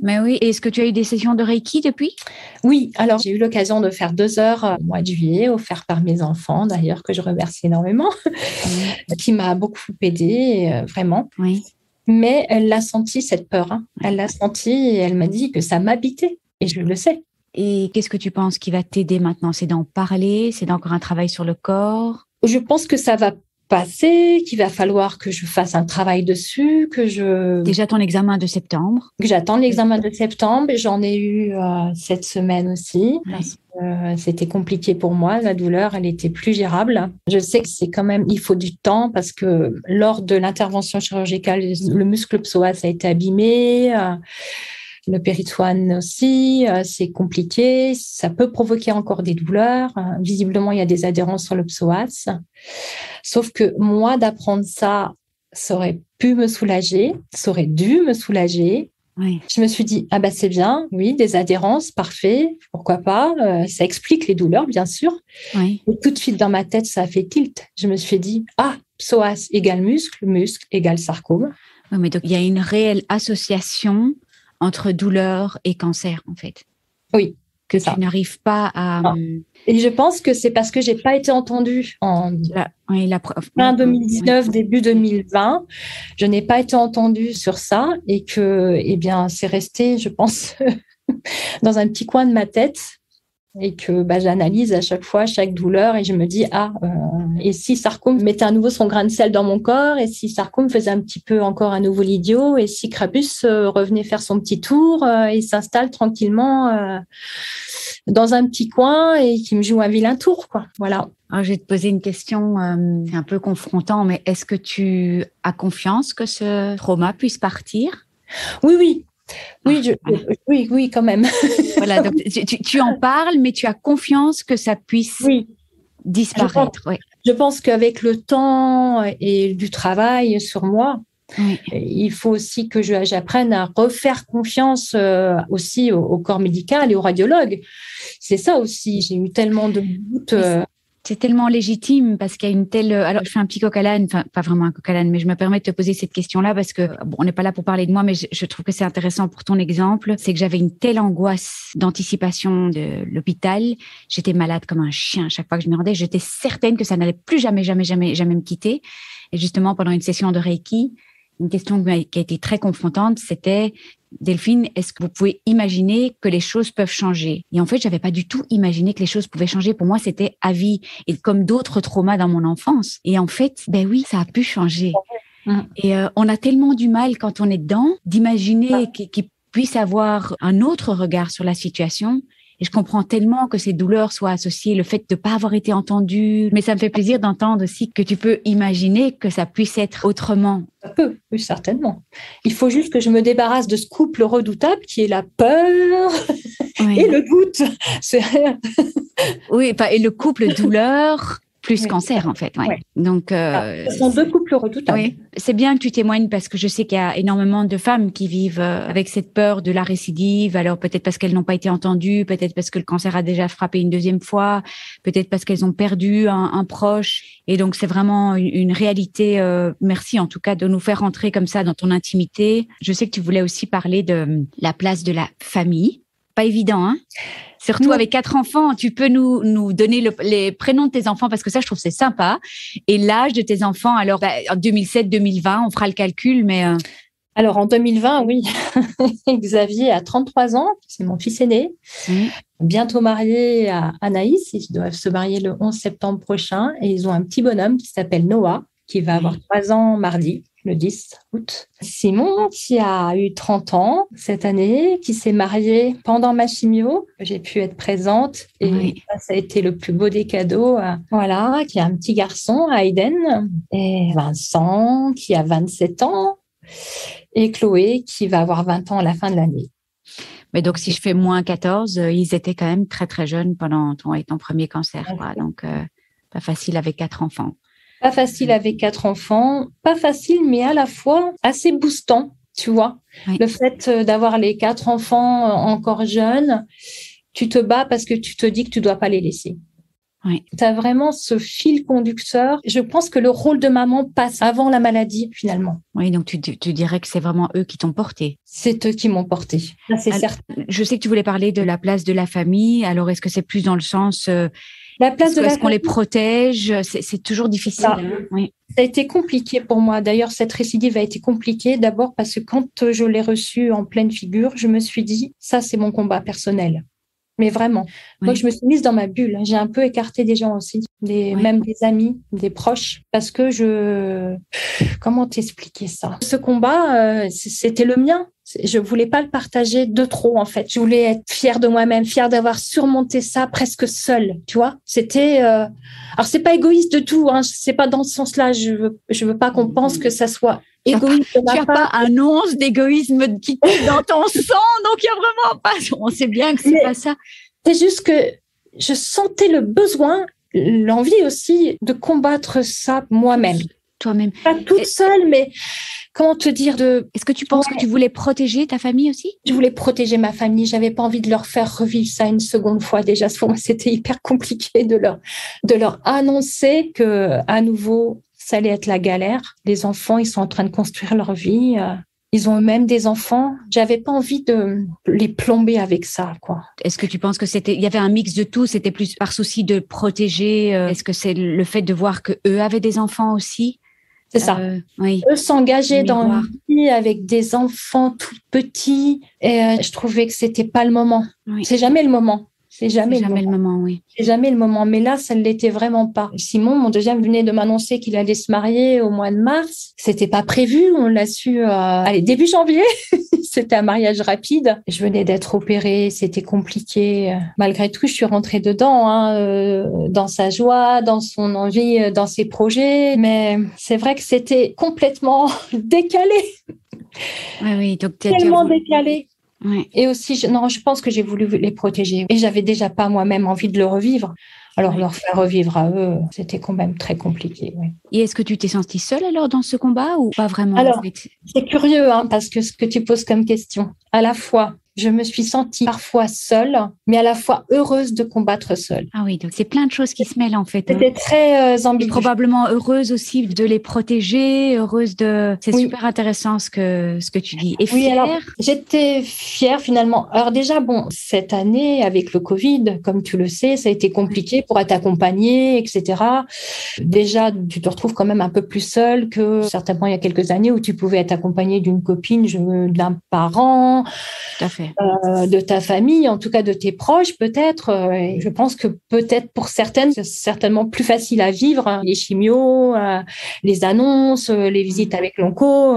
Mais oui. Et est-ce que tu as eu des sessions de Reiki depuis? Oui. Alors, j'ai eu l'occasion de faire 2 heures au mois de juillet, offert par mes enfants, d'ailleurs, que je remercie énormément, qui m'a beaucoup aidée, vraiment. Oui. Mais elle l'a senti, cette peur. Hein. Elle l'a senti et elle m'a dit que ça m'habitait. Et je le sais. Et qu'est-ce que tu penses qui va t'aider maintenant? C'est d'en parler? C'est d'encore un travail sur le corps? Je pense que ça va passer, qu'il va falloir que je fasse un travail dessus, Déjà ton examen de septembre. Que j'attends l'examen de septembre. J'en ai eu cette semaine aussi. Oui. Parce que c'était compliqué pour moi. La douleur, elle était plus gérable. Je sais que c'est quand même, il faut du temps parce que lors de l'intervention chirurgicale, le muscle psoas a été abîmé. Le péritoine aussi, c'est compliqué. Ça peut provoquer encore des douleurs. Visiblement, il y a des adhérences sur le psoas. Sauf que moi, d'apprendre ça aurait pu me soulager, ça aurait dû me soulager. Oui. Je me suis dit, ah bah c'est bien, oui, des adhérences, parfait, pourquoi pas, ça explique les douleurs, bien sûr. Oui. Et tout de suite, dans ma tête, ça a fait tilt. Je me suis dit, psoas égale muscle, muscle égale sarcome. Oui, mais donc il y a une réelle association entre douleur et cancer, en fait. Oui, Que ça. tu n'arrives pas à... Et je pense que c'est parce que j'ai pas été entendue en fin 2019, début 2020. Je n'ai pas été entendue sur ça et que, eh bien, c'est resté, je pense, dans un petit coin de ma tête et que j'analyse à chaque fois chaque douleur et je me dis et si sarcome mettait à nouveau son grain de sel dans mon corps, et si sarcome faisait un petit peu encore un nouveau l'idiot, et si Crabus revenait faire son petit tour et s'installe tranquillement dans un petit coin et qui me joue un vilain tour, quoi. Voilà. Alors, je vais te poser une question, c'est un peu confrontant, mais est-ce que tu as confiance que ce trauma puisse partir? Oui. Oui, quand même. Voilà, donc tu en parles, mais tu as confiance que ça puisse disparaître. Je pense qu'avec le temps et du travail sur moi, il faut aussi que j'apprenne à refaire confiance aussi au corps médical et aux radiologues. C'est ça aussi, j'ai eu tellement de doutes. C'est tellement légitime parce qu'il y a une telle... Alors, je fais un petit coq à l'âne, enfin, pas vraiment un coq à l'âne, mais je me permets de te poser cette question-là parce que, on n'est pas là pour parler de moi, mais je trouve que c'est intéressant pour ton exemple. C'est que j'avais une telle angoisse d'anticipation de l'hôpital. J'étais malade comme un chien. Chaque fois que je m'y rendais, j'étais certaine que ça n'allait plus jamais me quitter. Et justement, pendant une session de Reiki, une question qui a été très confrontante, c'était: Delphine, est-ce que vous pouvez imaginer que les choses peuvent changer? Et en fait, j'avais pas du tout imaginé que les choses pouvaient changer. Pour moi, c'était à vie. Et comme d'autres traumas dans mon enfance. Et en fait, oui, ça a pu changer. Et on a tellement du mal quand on est dedans d'imaginer qu'il puisse avoir un autre regard sur la situation. Et je comprends tellement que ces douleurs soient associées, le fait de pas avoir été entendu. Mais ça me fait plaisir d'entendre aussi que tu peux imaginer que ça puisse être autrement. Ça peut, oui, certainement. Il faut juste que je me débarrasse de ce couple redoutable qui est la peur et le doute. Oui, et le couple douleur plus cancer, en fait. Donc, ce sont deux couples redoutables. Oui, c'est bien que tu témoignes parce que je sais qu'il y a énormément de femmes qui vivent avec cette peur de la récidive. Alors, peut-être parce qu'elles n'ont pas été entendues, peut-être parce que le cancer a déjà frappé une deuxième fois, peut-être parce qu'elles ont perdu un proche. Et donc, c'est vraiment une réalité. Merci, en tout cas, de nous faire rentrer comme ça dans ton intimité. Je sais que tu voulais aussi parler de la place de la famille. Pas évident, hein? Surtout avec 4 enfants, tu peux nous donner les prénoms de tes enfants parce que ça, je trouve c'est sympa. Et l'âge de tes enfants, alors en 2007-2020, on fera le calcul, mais... Alors en 2020, oui, Xavier a 33 ans, c'est mon fils aîné, bientôt marié à Anaïs, ils doivent se marier le 11 septembre prochain et ils ont un petit bonhomme qui s'appelle Noah, qui va avoir 3 ans mardi, le 10 août. Simon, qui a eu 30 ans cette année, qui s'est marié pendant ma chimio. J'ai pu être présente et ça a été le plus beau des cadeaux. Voilà, qui a un petit garçon, Hayden, et Vincent, qui a 27 ans, et Chloé, qui va avoir 20 ans à la fin de l'année. Mais donc, si je fais moins 14, ils étaient quand même très, très jeunes pendant ton premier cancer. Quoi. Donc, pas facile avec 4 enfants. Pas facile avec 4 enfants, pas facile, mais à la fois assez boostant, tu vois. Le fait d'avoir les 4 enfants encore jeunes, tu te bats parce que tu te dis que tu dois pas les laisser. Tu as vraiment ce fil conducteur. Je pense que le rôle de maman passe avant la maladie, finalement. Oui, donc tu dirais que c'est vraiment eux qui t'ont porté. C'est eux qui m'ont porté, ça c'est certain. Je sais que tu voulais parler de la place de la famille. Alors, est-ce que c'est plus dans le sens... La place de la est-ce qu'on les protège? C'est toujours difficile. Ça a été compliqué pour moi. D'ailleurs, cette récidive a été compliquée. D'abord parce que quand je l'ai reçue en pleine figure, je me suis dit, ça, c'est mon combat personnel. Mais vraiment. Moi, je me suis mise dans ma bulle. J'ai un peu écarté des gens aussi, même des amis, des proches, parce que comment t'expliquer ça? Ce combat, c'était le mien. Je voulais pas le partager de trop, en fait. Je voulais être fière de moi-même, fière d'avoir surmonté ça presque seule, tu vois. C'était, alors c'est pas égoïste de tout, hein. C'est pas dans ce sens-là. Je veux pas qu'on pense que ça soit égoïste de ma part. Tu n'as pas un once d'égoïsme qui coule dans ton sang, donc il y a vraiment pas. On sait bien que c'est pas ça. C'est juste que je sentais le besoin, l'envie aussi de combattre ça moi-même. Toi-même. Pas toute seule, mais comment te dire Est-ce que tu penses que tu voulais protéger ta famille aussi? Je voulais protéger ma famille. J'avais pas envie de leur faire revivre ça une seconde fois. Déjà, pour moi, c'était hyper compliqué de leur annoncer que, à nouveau, ça allait être la galère. Les enfants, ils sont en train de construire leur vie. Ils ont eux-mêmes des enfants. J'avais pas envie de les plomber avec ça, quoi. Est-ce que tu penses que il y avait un mix de tout? C'était plus par souci de protéger? Est-ce que c'est le fait de voir que eux avaient des enfants aussi? C'est ça. Oui. Eux s'engager dans une vie avec des enfants tout petits. Et je trouvais que c'était pas le moment. Oui. C'est jamais le moment. C'est jamais le moment, oui. C'est jamais le moment. Mais là, ça ne l'était vraiment pas. Simon, mon deuxième, venait de m'annoncer qu'il allait se marier au mois de mars. C'était pas prévu. On l'a su, début janvier. C'était un mariage rapide. Je venais d'être opérée. C'était compliqué. Malgré tout, je suis rentrée dedans, dans sa joie, dans son envie, dans ses projets. Mais c'est vrai que c'était complètement décalé. Oui, donc tellement décalé. Ouais. Et aussi, je pense que j'ai voulu les protéger. Et j'avais déjà pas moi-même envie de le revivre. Alors, leur faire revivre à eux, c'était quand même très compliqué. Oui. Et est-ce que tu t'es sentie seule alors dans ce combat ou pas vraiment? Alors, c'est curieux, parce que ce que tu poses comme question, à la fois, je me suis sentie parfois seule, mais à la fois heureuse de combattre seule. Ah oui, donc c'est plein de choses qui se mêlent en fait. C'était très ambigu. Et probablement heureuse aussi de les protéger, heureuse de... C'est super intéressant ce que tu dis. Et fière? Alors, j'étais fière finalement. Alors déjà, cette année, avec le Covid, comme tu le sais, ça a été compliqué pour être accompagnée, etc. Déjà, tu te retrouves quand même un peu plus seule que certainement il y a quelques années où tu pouvais être accompagnée d'une copine, d'un parent, tout à fait. De ta famille, en tout cas de tes proches peut-être. Je pense que peut-être pour certaines, c'est certainement plus facile à vivre. Les chimios, les annonces, les visites avec l'onco,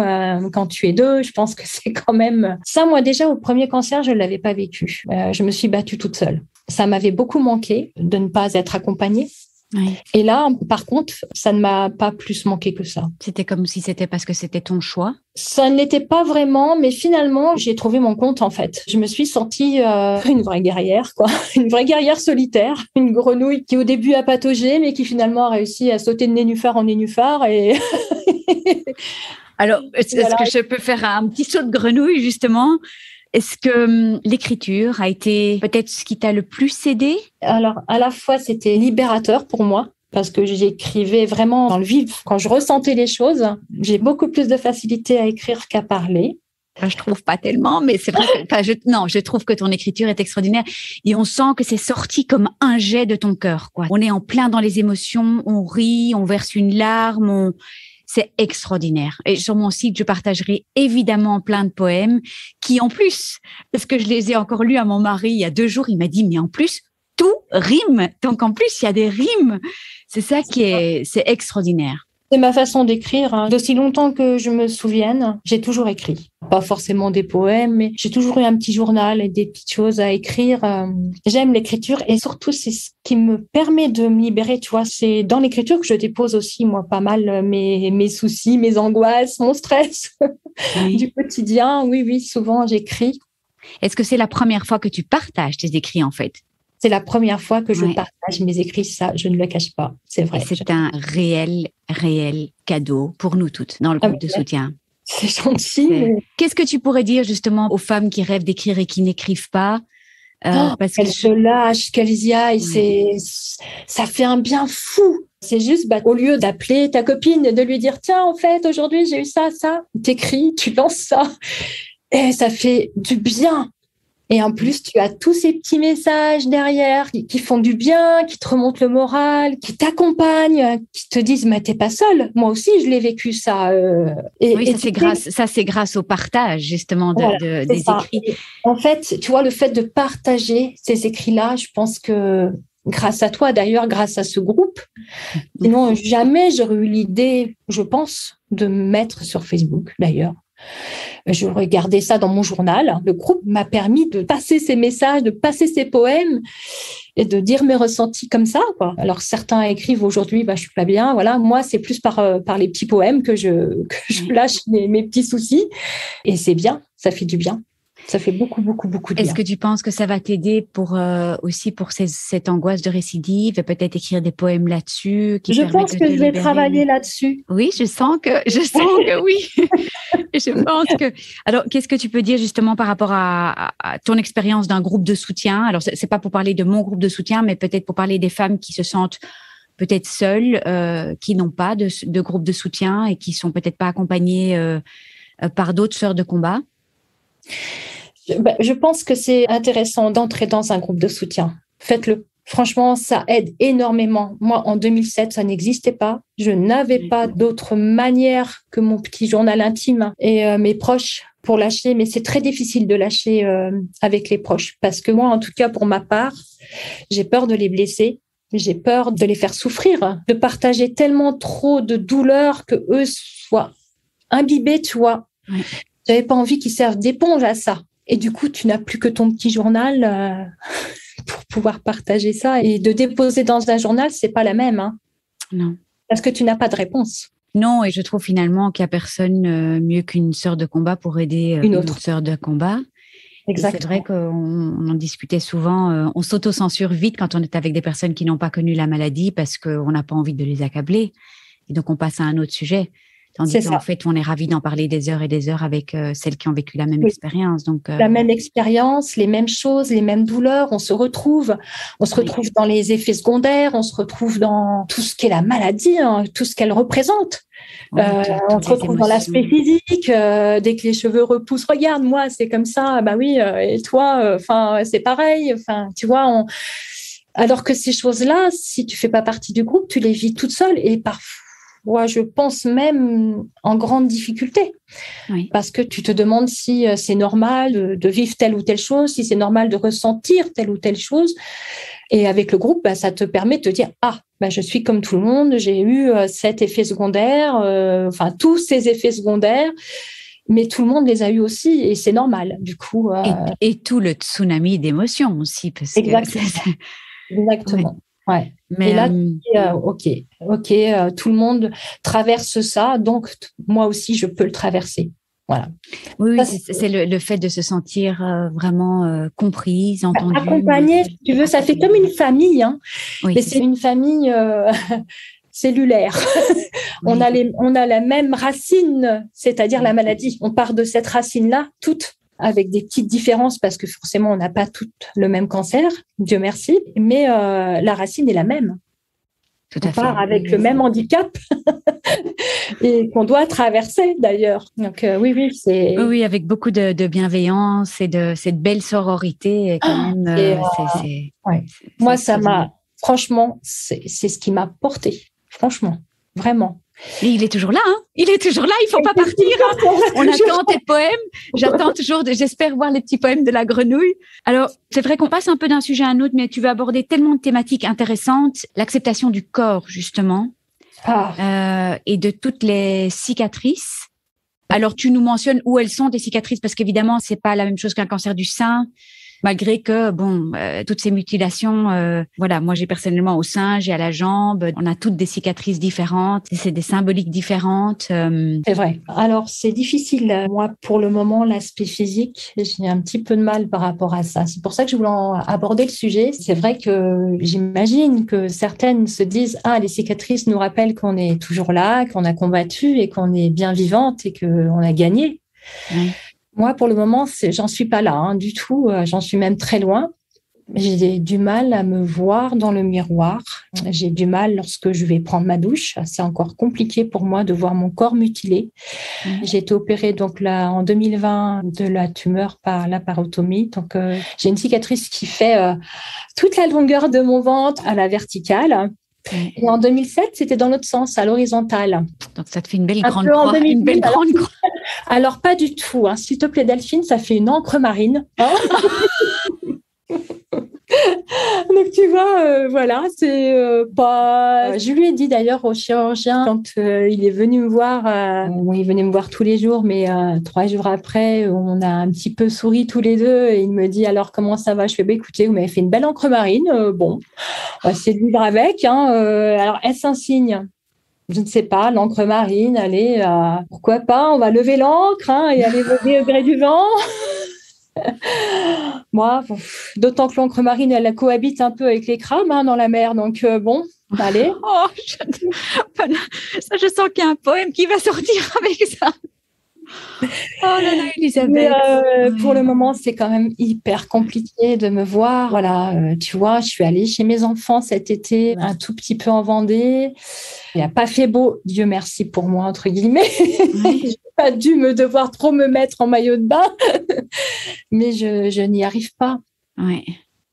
quand tu es deux, je pense que c'est quand même... Ça, moi déjà, au premier cancer, je ne l'avais pas vécu. Je me suis battue toute seule. Ça m'avait beaucoup manqué de ne pas être accompagnée. Oui. Et là, par contre, ça ne m'a pas plus manqué que ça. C'était comme si c'était parce que c'était ton choix? Ça ne l'était pas vraiment, mais finalement, j'ai trouvé mon compte, en fait. Je me suis sentie une vraie guerrière, quoi. Une vraie guerrière solitaire. Une grenouille qui, au début, a pataugé, mais qui, finalement, a réussi à sauter de nénuphar en nénuphar. Et... Alors, est-ce que je peux faire un petit saut de grenouille, justement? Est-ce que l'écriture a été peut-être ce qui t'a le plus aidé? Alors, à la fois, c'était libérateur pour moi, parce que j'écrivais vraiment dans le vif. Quand je ressentais les choses, j'ai beaucoup plus de facilité à écrire qu'à parler. Je trouve pas tellement, mais c'est vrai que, je trouve que ton écriture est extraordinaire et on sent que c'est sorti comme un jet de ton cœur, quoi. On est en plein dans les émotions, on rit, on verse une larme, c'est extraordinaire. Et sur mon site, je partagerai évidemment plein de poèmes qui, en plus, parce que je les ai encore lus à mon mari il y a 2 jours, il m'a dit, mais en plus, tout rime. Donc, en plus, il y a des rimes. C'est ça c'est extraordinaire. C'est ma façon d'écrire. D'aussi longtemps que je me souvienne, j'ai toujours écrit. Pas forcément des poèmes, mais j'ai toujours eu un petit journal et des petites choses à écrire. J'aime l'écriture et surtout, c'est ce qui me permet de me libérer. Tu vois, c'est dans l'écriture que je dépose aussi, moi, pas mal mes soucis, mes angoisses, mon stress du quotidien. Oui, souvent, j'écris. Est-ce que c'est la première fois que tu partages tes écrits, en fait? C'est la première fois que je partage mes écrits, ça, je ne le cache pas, c'est vrai. Et c'est un réel cadeau pour nous toutes dans le groupe de soutien. C'est gentil. Mais... Qu'est-ce que tu pourrais dire justement aux femmes qui rêvent d'écrire et qui n'écrivent pas? Parce qu'elles se lâchent, qu'elles y aillent, ça fait un bien fou. C'est juste, au lieu d'appeler ta copine et de lui dire, tiens, en fait, aujourd'hui, j'ai eu ça, t'écris, tu lances ça. Et ça fait du bien. Et en plus, tu as tous ces petits messages derrière qui font du bien, qui te remontent le moral, qui t'accompagnent, qui te disent « mais t'es pas seule, moi aussi je l'ai vécu ça ». C'est grâce au partage justement des écrits. Et en fait, tu vois, le fait de partager ces écrits-là, je pense que grâce à toi d'ailleurs, grâce à ce groupe, sinon jamais j'aurais eu l'idée, je pense, de me mettre sur Facebook d'ailleurs. Je regardais ça dans mon journal. Le groupe m'a permis de passer ces messages, de passer ces poèmes et de dire mes ressentis comme ça, quoi. Alors, certains écrivent aujourd'hui, je suis pas bien. Voilà. Moi, c'est plus par les petits poèmes que je lâche mes petits soucis. Et c'est bien. Ça fait du bien. Ça fait beaucoup, beaucoup, beaucoup de bien. Est-ce que tu penses que ça va t'aider aussi pour cette angoisse de récidive, et peut-être écrire des poèmes là-dessus qui Je permettent pense de que te je vais libérer? travailler là-dessus. Oui, je sens que oui. Je pense que. Alors, qu'est-ce que tu peux dire justement par rapport à ton expérience d'un groupe de soutien? Alors, c'est pas pour parler de mon groupe de soutien, mais peut-être pour parler des femmes qui se sentent peut-être seules, qui n'ont pas de groupe de soutien et qui sont peut-être pas accompagnées par d'autres sœurs de combat. Je pense que c'est intéressant d'entrer dans un groupe de soutien. Faites-le. Franchement, ça aide énormément. Moi, en 2007, ça n'existait pas. Je n'avais pas d'autre manière que mon petit journal intime et mes proches pour lâcher. Mais c'est très difficile de lâcher avec les proches. Parce que moi, en tout cas, pour ma part, j'ai peur de les blesser. J'ai peur de les faire souffrir, de partager tellement trop de douleurs que eux soient imbibés, tu vois. Ouais. J'avais pas envie qu'ils servent d'éponge à ça. Et du coup, tu n'as plus que ton petit journal pour pouvoir partager ça. Et de déposer dans un journal, c'est pas la même. Hein. Non. Parce que tu n'as pas de réponse. Non, et je trouve finalement qu'il n'y a personne mieux qu'une sœur de combat pour aider une autre sœur de combat. Exactement. Et c'est vrai qu'on en discutait souvent. On s'auto-censure vite quand on est avec des personnes qui n'ont pas connu la maladie parce qu'on n'a pas envie de les accabler. Et donc, on passe à un autre sujet. Tandis qu'en fait, on est ravis d'en parler des heures et des heures avec celles qui ont vécu la même expérience. Donc, la même expérience, les mêmes choses, les mêmes douleurs. On se retrouve dans les effets secondaires, on se retrouve dans tout ce qu'est la maladie, hein, tout ce qu'elle représente. On se retrouve dans l'aspect physique, dès que les cheveux repoussent. Regarde, moi, c'est comme ça. Bah oui, et toi, c'est pareil. Enfin, tu vois. Alors que ces choses-là, si tu fais pas partie du groupe, tu les vis toute seule et parfois. Je pense même en grande difficulté. Oui. Parce que tu te demandes si c'est normal de vivre telle ou telle chose, si c'est normal de ressentir telle ou telle chose. Et avec le groupe, ça te permet de te dire je suis comme tout le monde, j'ai eu cet effet secondaire, tous ces effets secondaires, mais tout le monde les a eu aussi et c'est normal. Du coup, et tout le tsunami d'émotions aussi, parce exactement. que Exactement. Ouais. Mais et là, tout le monde traverse ça, donc moi aussi, je peux le traverser. Voilà. Oui, c'est le fait de se sentir vraiment comprise, entendue. Accompagnée, si tu veux, ça fait comme une famille, hein. Oui, mais c'est une famille cellulaire. Oui. On a la même racine, c'est-à-dire la maladie. On part de cette racine-là, toutes, avec des petites différences parce que forcément, on n'a pas toutes le même cancer, Dieu merci, mais la racine est la même. Tout à fait. On part avec le même handicap et qu'on doit traverser d'ailleurs. Donc oui, c'est... Oui, avec beaucoup de bienveillance et de cette belle sororité. Quand même, moi, ça m'a... Franchement, c'est ce qui m'a porté. Franchement, vraiment. Et il est toujours là, hein. Il est toujours là, il faut pas partir. Hein. On attend tes poèmes. J'attends toujours, j'espère voir les petits poèmes de la grenouille. Alors, c'est vrai qu'on passe un peu d'un sujet à un autre, mais tu veux aborder tellement de thématiques intéressantes. L'acceptation du corps, justement, et de toutes les cicatrices. Alors, tu nous mentionnes où elles sont, tes cicatrices, parce qu'évidemment, c'est pas la même chose qu'un cancer du sein. Malgré que, toutes ces mutilations, moi j'ai personnellement au sein, j'ai à la jambe, on a toutes des cicatrices différentes, c'est des symboliques différentes. C'est vrai. Alors c'est difficile. Moi, pour le moment, l'aspect physique, j'ai un petit peu de mal par rapport à ça. C'est pour ça que je voulais aborder le sujet. C'est vrai que j'imagine que certaines se disent « Ah, les cicatrices nous rappellent qu'on est toujours là, qu'on a combattu et qu'on est bien vivante et qu'on a gagné. Oui. » Moi, pour le moment, j'en suis pas là, du tout. J'en suis même très loin. J'ai du mal à me voir dans le miroir. J'ai du mal lorsque je vais prendre ma douche. C'est encore compliqué pour moi de voir mon corps mutilé. J'ai été opérée donc là en 2020 de la tumeur par laparotomie. Donc j'ai une cicatrice qui fait toute la longueur de mon ventre à la verticale. Et en 2007, c'était dans l'autre sens, à l'horizontale. Donc, ça te fait une belle grande croix. Une belle grande croix. Alors, pas du tout. Hein. S'il te plaît, Delphine, ça fait une encre marine. Donc, tu vois, c'est pas... Je lui ai dit d'ailleurs au chirurgien, quand il est venu me voir, il venait me voir tous les jours, mais 3 jours après, on a un petit peu souri tous les deux et il me dit, alors, comment ça va? Je fais, écoutez, vous m'avez fait une belle encre marine. On va essayer de vivre avec. Alors, est-ce un signe? Je ne sais pas, l'encre marine, allez, pourquoi pas, on va lever l'encre et aller voguer au gré du vent. Moi, d'autant que l'encre marine, elle cohabite un peu avec les crabes dans la mer. Donc, bon, allez. Oh, voilà. Ça, je sens qu'il y a un poème qui va sortir avec ça. Oh là là, Elisabeth. Pour le moment, c'est quand même hyper compliqué de me voir. Voilà, tu vois, je suis allée chez mes enfants cet été, un tout petit peu en Vendée. Il n'a pas fait beau, Dieu merci pour moi, entre guillemets. Oui. Je n'ai pas dû devoir trop me mettre en maillot de bain, mais je n'y arrive pas. Oui.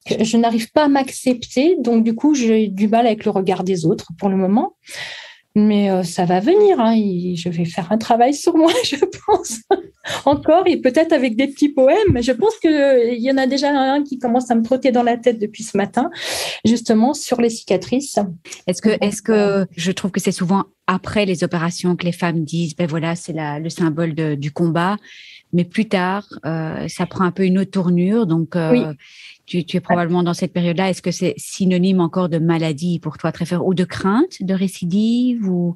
Je n'arrive pas à m'accepter, donc du coup, j'ai du mal avec le regard des autres pour le moment. Mais ça va venir, je vais faire un travail sur moi, je pense, encore, et peut-être avec des petits poèmes. Je pense qu'il y en a déjà un qui commence à me trotter dans la tête depuis ce matin, justement, sur les cicatrices. Est-ce que je trouve que c'est souvent après les opérations que les femmes disent, ben voilà, c'est le symbole du combat, mais plus tard, ça prend un peu une autre tournure, donc oui. Tu es probablement dans cette période-là. Est-ce que c'est synonyme encore de maladie pour toi, très fort, ou de crainte, de récidive, ou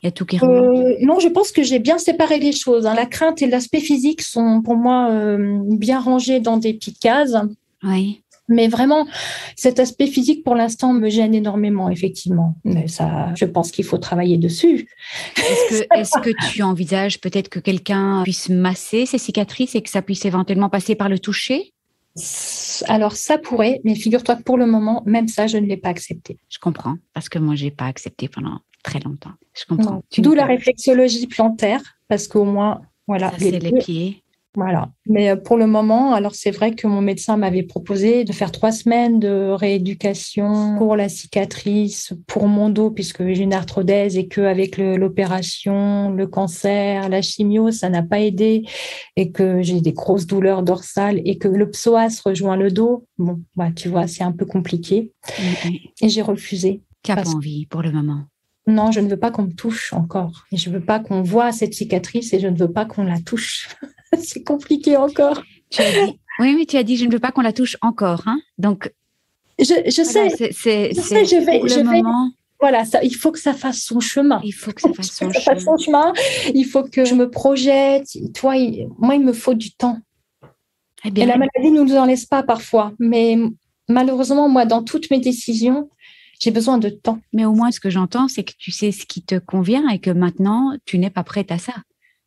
il y a tout qui remonte? Non, je pense que j'ai bien séparé les choses. La crainte et l'aspect physique sont pour moi bien rangés dans des petites cases. Oui. Mais vraiment, cet aspect physique, pour l'instant, me gêne énormément, effectivement. Mais ça, je pense qu'il faut travailler dessus. Est-ce que tu envisages peut-être que quelqu'un puisse masser ces cicatrices et que ça puisse éventuellement passer par le toucher? Alors, ça pourrait, mais figure-toi que pour le moment, même ça, je ne l'ai pas accepté. Je comprends, parce que moi, je n'ai pas accepté pendant très longtemps. Je comprends. D'où la réflexologie plantaire, parce qu'au moins, voilà. Ça, c'est les pieds. Voilà. Mais pour le moment, alors c'est vrai que mon médecin m'avait proposé de faire 3 semaines de rééducation pour la cicatrice, pour mon dos, puisque j'ai une arthrodèse et qu'avec l'opération, le cancer, la chimio, ça n'a pas aidé et que j'ai des grosses douleurs dorsales et que le psoas rejoint le dos. Bon, bah, tu vois, c'est un peu compliqué. Oui. Et j'ai refusé. Tu n'as pas envie pour le moment? Non, je ne veux pas qu'on me touche encore. Et je ne veux pas qu'on voit cette cicatrice et je ne veux pas qu'on la touche. C'est compliqué encore. Tu as dit, oui, mais tu as dit, je ne veux pas qu'on la touche encore. Hein. Donc, je sais, je vais. Voilà, ça, il faut que ça fasse son chemin. Il faut que ça fasse son chemin. Il faut que je me projette. Toi, moi, il me faut du temps. Eh bien, et la maladie ne nous en laisse pas parfois. Mais malheureusement, moi, dans toutes mes décisions, j'ai besoin de temps. Mais au moins, ce que j'entends, c'est que tu sais ce qui te convient et que maintenant, tu n'es pas prête à ça.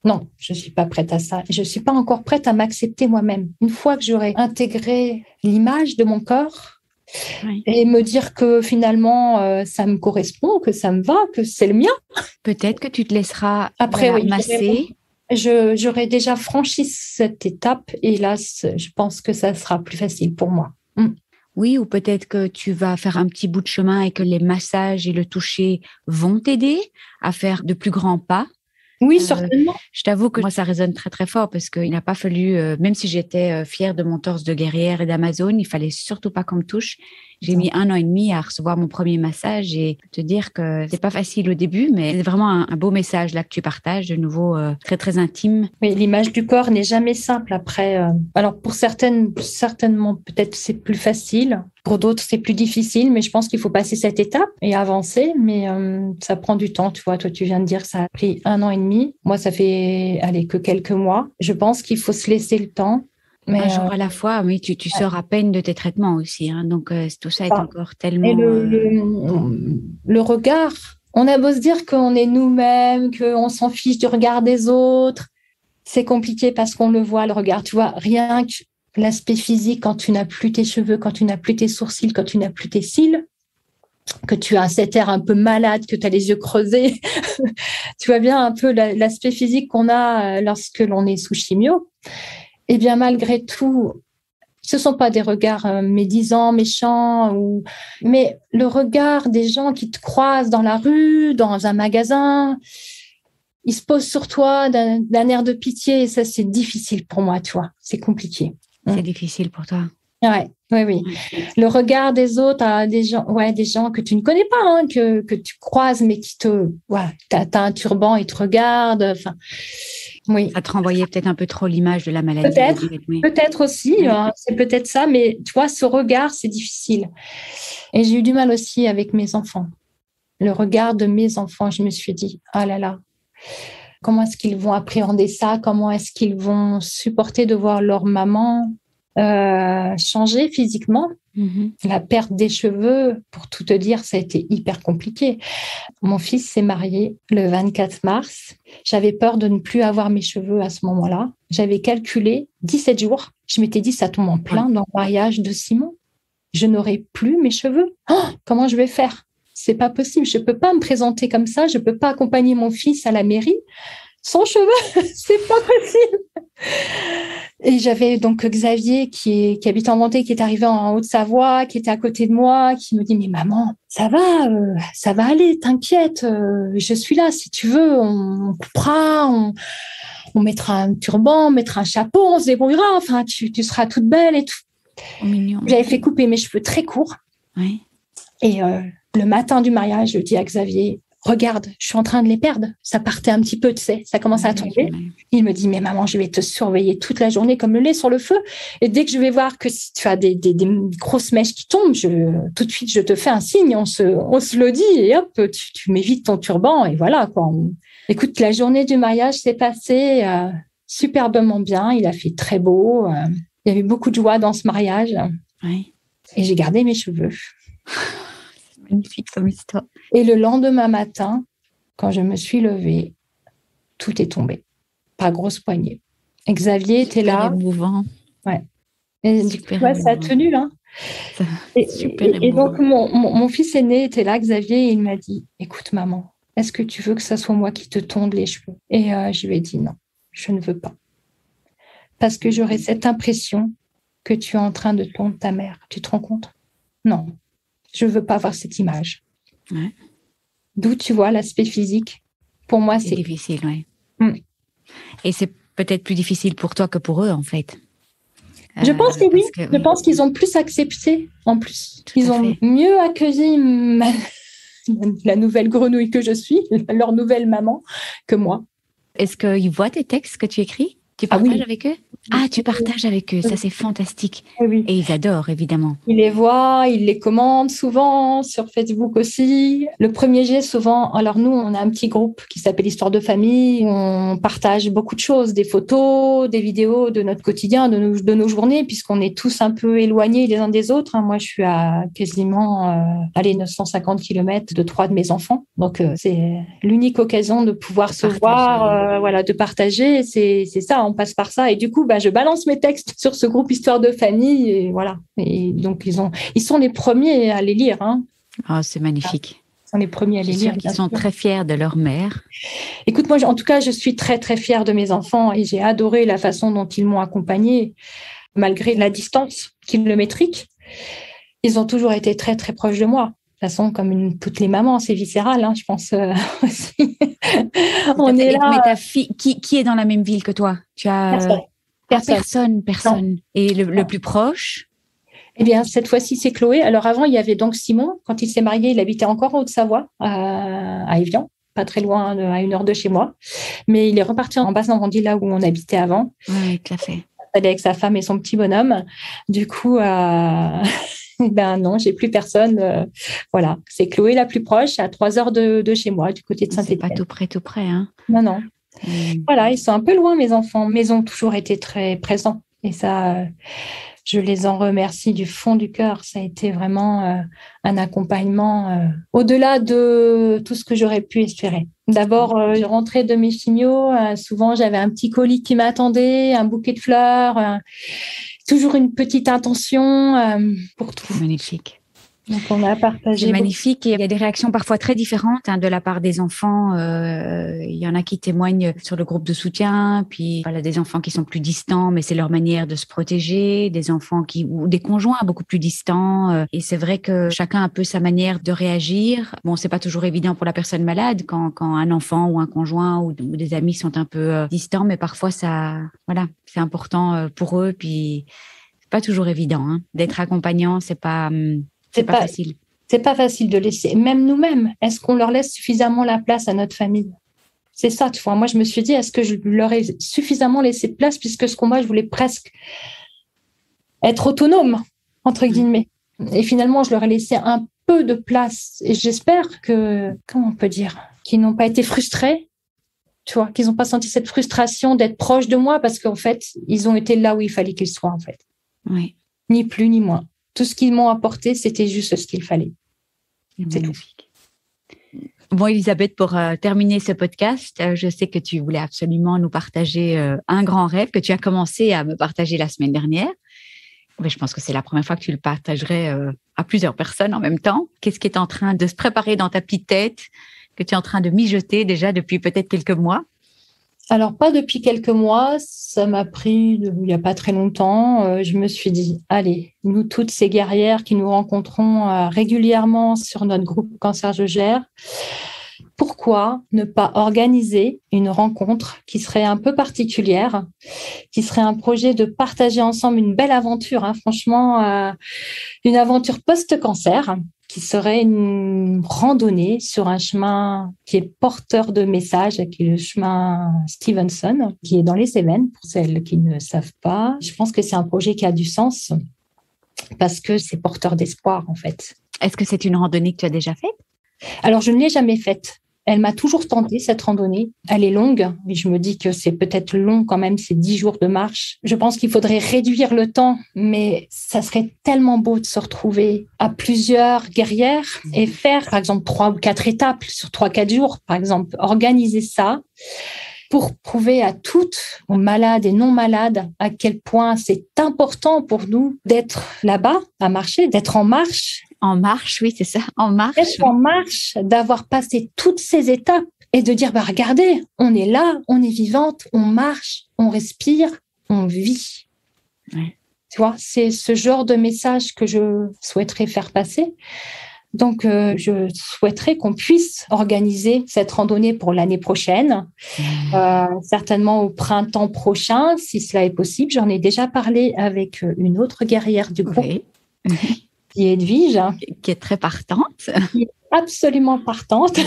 Non, je ne suis pas prête à ça. Je ne suis pas encore prête à m'accepter moi-même. Une fois que j'aurai intégré l'image de mon corps et me dire que finalement, ça me correspond, que ça me va, que c'est le mien. Peut-être que tu te laisseras masser. J'aurai déjà franchi cette étape et là, je pense que ça sera plus facile pour moi. Oui, ou peut-être que tu vas faire un petit bout de chemin et que les massages et le toucher vont t'aider à faire de plus grands pas. Oui, certainement. Je t'avoue que moi, ça résonne très, très fort parce qu'il n'a pas fallu, même si j'étais fière de mon torse de guerrière et d'Amazone, il fallait surtout pas qu'on me touche. J'ai mis 1 an et demi à recevoir mon premier massage et te dire que c'est pas facile au début, mais c'est vraiment un beau message là que tu partages, de nouveau très, très intime. Oui, l'image du corps n'est jamais simple après. Alors pour certaines, certainement, peut-être c'est plus facile. Pour d'autres, c'est plus difficile, mais je pense qu'il faut passer cette étape et avancer. Mais ça prend du temps, tu vois. Toi, tu viens de dire que ça a pris 1 an et demi. Moi, ça fait, que quelques mois. Je pense qu'il faut se laisser le temps. Mais un jour à la fois, oui, tu sors à peine de tes traitements aussi. Hein, donc, tout ça est encore tellement... Et le regard, on a beau se dire qu'on est nous-mêmes, qu'on s'en fiche du regard des autres. C'est compliqué parce qu'on le voit, le regard. Tu vois, rien que l'aspect physique, quand tu n'as plus tes cheveux, quand tu n'as plus tes sourcils, quand tu n'as plus tes cils, que tu as cet air un peu malade, que tu as les yeux creusés. Tu vois bien un peu l'aspect physique qu'on a lorsque l'on est sous chimio. Eh bien, malgré tout, ce ne sont pas des regards médisants, méchants, mais le regard des gens qui te croisent dans la rue, dans un magasin, ils se posent sur toi d'un air de pitié. Et ça, c'est difficile pour moi, tu vois. C'est compliqué. C'est difficile pour toi. Oui. Le regard des autres, des gens que tu ne connais pas, que tu croises, mais qui t'as un turban, ils te regardent. Enfin, oui. Ça te renvoyait peut-être un peu trop l'image de la maladie. Peut-être aussi, c'est peut-être ça, mais tu vois, ce regard, c'est difficile. Et j'ai eu du mal aussi avec mes enfants. Le regard de mes enfants, je me suis dit, ah là là, Comment est-ce qu'ils vont appréhender ça? Comment est-ce qu'ils vont supporter de voir leur maman changer physiquement? La perte des cheveux, pour tout te dire, ça a été hyper compliqué. Mon fils s'est marié le 24 mars. J'avais peur de ne plus avoir mes cheveux à ce moment-là. J'avais calculé 17 jours. Je m'étais dit, ça tombe en plein dans le mariage de Simon. Je n'aurai plus mes cheveux. Oh, comment je vais faire? C'est pas possible. Je peux pas me présenter comme ça. Je peux pas accompagner mon fils à la mairie sans cheveux. C'est pas possible. Et j'avais donc Xavier qui habite en Vendée, qui est arrivé en Haute-Savoie, qui était à côté de moi, qui me dit, mais maman, ça va aller, t'inquiète, je suis là, si tu veux, on coupera, on mettra un turban, on mettra un chapeau, on se débrouillera, enfin, tu seras toute belle et tout. Oh, mignon. J'avais fait couper mes cheveux très courts. Oui. Et le matin du mariage, je dis à Xavier, regarde, je suis en train de les perdre. Ça partait un petit peu, tu sais, ça commençait à tomber. Il me dit, mais maman, je vais te surveiller toute la journée comme le lait sur le feu. Et dès que je vais voir que si tu as des grosses mèches qui tombent, tout de suite, je te fais un signe, on se le dit et hop, tu m'évites ton turban et voilà, quoi. Écoute, la journée du mariage s'est passée superbement bien. Il a fait très beau. Il y avait beaucoup de joie dans ce mariage. Oui. Et j'ai gardé mes cheveux. Magnifique comme histoire. Et le lendemain matin, quand je me suis levée, tout est tombé. Pas grosse poignée. Et Xavier était là. Émouvant. Ouais. Et du coup, ça a tenu, hein. Et donc, mon fils aîné était là, Xavier, et il m'a dit, écoute, maman, est-ce que tu veux que ça soit moi qui te tonde les cheveux? Et je lui ai dit non, je ne veux pas. Parce que j'aurais cette impression que tu es en train de tondre ta mère. Tu te rends compte? Non. Je ne veux pas avoir cette image. Ouais. D'où, tu vois, l'aspect physique. Pour moi, c'est difficile, oui. Et c'est peut-être plus difficile pour toi que pour eux, en fait. Je pense que oui. Je pense qu'ils ont plus accepté, en plus. Ils ont mieux accueilli la nouvelle grenouille que je suis, leur nouvelle maman, que moi. Est-ce qu'ils voient tes textes que tu écris? Tu partages avec eux? Ah, tu partages avec eux, ça c'est fantastique. Oui. Et ils adorent, évidemment. Ils les voient, ils les commentent souvent, sur Facebook aussi. Le premier jet, souvent, alors nous, on a un petit groupe qui s'appelle Histoire de famille. On partage beaucoup de choses, des photos, des vidéos de notre quotidien, de nos journées, puisqu'on est tous un peu éloignés les uns des autres. Moi, je suis à quasiment 950 km de 3 de mes enfants. Donc, c'est l'unique occasion de pouvoir se voir, de partager. C'est ça, on passe par ça. Et du coup, je balance mes textes sur ce groupe Histoire de famille et voilà. Et donc, ils sont les premiers à les lire. Hein. Oh, c'est magnifique. Ils sont les premiers à les lire. Ils sont très fiers de leur mère. Écoute, moi, en tout cas, je suis très, très fière de mes enfants et j'ai adoré la façon dont ils m'ont accompagnée, malgré la distance kilométrique. Ils ont toujours été très, très proches de moi. De toute façon, comme toutes les mamans, c'est viscéral, hein, je pense aussi. On est là. Mais ta fille, qui est dans la même ville que toi? Tu as... Personne. Et le plus proche? Eh bien, cette fois-ci, c'est Chloé. Alors, avant, il y avait donc Simon. Quand il s'est marié, il habitait encore en Haute-Savoie, à Évian, pas très loin, à 1 heure de chez moi. Mais il est reparti en Basse-Normandie, là où on habitait avant. Oui, tout à fait. Il est avec sa femme et son petit bonhomme. Du coup, non, j'ai plus personne. Voilà, c'est Chloé la plus proche, à 3 heures de chez moi, du côté de Saint-Étienne. C'est pas tout près, hein. Non. Voilà, ils sont un peu loin, mes enfants, mais ils ont toujours été très présents. Et ça, je les en remercie du fond du cœur. Ça a été vraiment un accompagnement au-delà de tout ce que j'aurais pu espérer. D'abord, rentrée de mes chimios, souvent j'avais un petit colis qui m'attendait, un bouquet de fleurs, toujours une petite intention pour tout. Magnifique. Donc, on a partagé. C'est magnifique et il y a des réactions parfois très différentes de la part des enfants. Il y en a qui témoignent sur le groupe de soutien, puis des enfants qui sont plus distants, mais c'est leur manière de se protéger, des enfants ou des conjoints beaucoup plus distants. Et c'est vrai que chacun a un peu sa manière de réagir. Bon, c'est pas toujours évident pour la personne malade quand un enfant ou un conjoint ou des amis sont un peu distants, mais parfois c'est important pour eux. Puis c'est pas toujours évident d'être accompagnant. C'est pas facile. C'est pas facile de laisser. Même nous-mêmes, est-ce qu'on leur laisse suffisamment la place à notre famille? C'est ça, tu vois. Moi, je me suis dit, est-ce que je leur ai suffisamment laissé de place, puisque je voulais presque être autonome, entre guillemets. Et finalement, je leur ai laissé un peu de place. Et j'espère que, comment on peut dire, qu'ils n'ont pas été frustrés. tu vois, qu'ils n'ont pas senti cette frustration d'être proches de moi parce qu'en fait, ils ont été là où il fallait qu'ils soient, en fait. Oui. Ni plus ni moins. Tout ce qu'ils m'ont apporté, c'était juste ce qu'il fallait. C'est magnifique. Bon, Elisabeth, pour terminer ce podcast, je sais que tu voulais absolument nous partager un grand rêve que tu as commencé à me partager la semaine dernière. Mais je pense que c'est la première fois que tu le partagerais à plusieurs personnes en même temps. Qu'est-ce qui est en train de se préparer dans ta petite tête, que tu es en train de mijoter déjà depuis peut-être quelques mois? Alors, pas depuis quelques mois, ça m'a pris il n'y a pas très longtemps. Je me suis dit, allez, nous toutes ces guerrières qui nous rencontrons régulièrement sur notre groupe Cancer Je Gère, pourquoi ne pas organiser une rencontre qui serait un peu particulière, qui serait un projet de partager ensemble une belle aventure, hein, franchement, une aventure post-cancer, qui serait une randonnée sur un chemin qui est porteur de messages, qui est le chemin Stevenson, qui est dans les Cévennes, pour celles qui ne savent pas. Je pense que c'est un projet qui a du sens parce que c'est porteur d'espoir, en fait. Est-ce que c'est une randonnée que tu as déjà faite? Alors, je ne l'ai jamais faite. Elle m'a toujours tenté, cette randonnée. Elle est longue, mais je me dis que c'est peut-être long quand même, c'est 10 jours de marche. Je pense qu'il faudrait réduire le temps, mais ça serait tellement beau de se retrouver à plusieurs guerrières et faire, par exemple, 3 ou 4 étapes sur 3-4 jours, par exemple. Organiser ça pour prouver à toutes, aux malades et non malades, à quel point c'est important pour nous d'être là-bas, à marcher, d'être en marche. En marche, oui, c'est ça, en marche. D'être en marche, d'avoir passé toutes ces étapes et de dire, regardez, on est là, on est vivante, on marche, on respire, on vit. Ouais. Tu vois, c'est ce genre de message que je souhaiterais faire passer. Donc, je souhaiterais qu'on puisse organiser cette randonnée pour l'année prochaine, certainement au printemps prochain, si cela est possible. J'en ai déjà parlé avec une autre guerrière du groupe, oui. Qui est Edwige. Qui est très partante. Qui est absolument partante.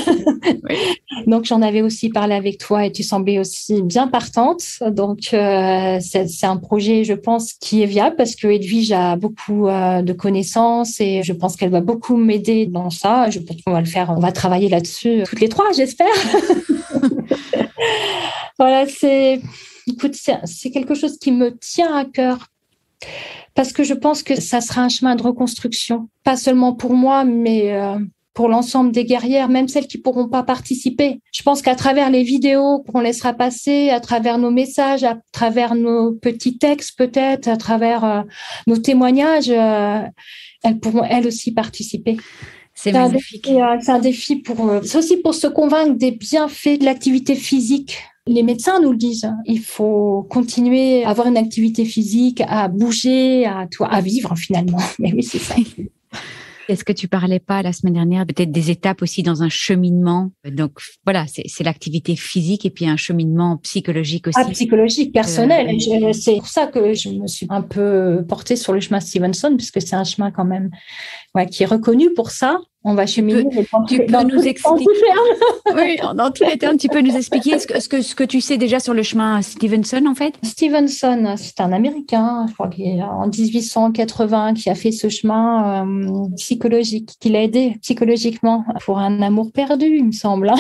Oui. Donc, j'en avais aussi parlé avec toi et tu semblais aussi bien partante. Donc, c'est un projet, je pense, qui est viable parce que Edwige a beaucoup de connaissances et je pense qu'elle va beaucoup m'aider dans ça. Je pense qu'on va le faire, on va travailler là-dessus toutes les trois, j'espère. Voilà, écoute, c'est quelque chose qui me tient à cœur. Parce que je pense que ça sera un chemin de reconstruction, pas seulement pour moi, mais pour l'ensemble des guerrières, même celles qui pourront pas participer. Je pense qu'à travers les vidéos qu'on laissera passer, à travers nos messages, à travers nos petits textes peut-être, à travers nos témoignages, elles pourront elles aussi participer. C'est magnifique. C'est un défi c'est aussi pour se convaincre des bienfaits de l'activité physique. Les médecins nous le disent. Il faut continuer à avoir une activité physique, à bouger, à vivre finalement. Mais oui, c'est ça. Est-ce que tu parlais pas la semaine dernière peut-être des étapes aussi dans un cheminement? Donc voilà, c'est l'activité physique et puis un cheminement psychologique aussi. Psychologique, personnel. C'est pour ça que je me suis un peu portée sur le chemin Stevenson, puisque c'est un chemin quand même qui est reconnu pour ça. On va cheminer. Tu peux nous expliquer. Oui, dans tous les termes, tu peux nous expliquer ce que tu sais déjà sur le chemin Stevenson, en fait? Stevenson, c'est un Américain, je crois qu'il est en 1880, qui a fait ce chemin psychologique, qui l'a aidé psychologiquement pour un amour perdu, il me semble.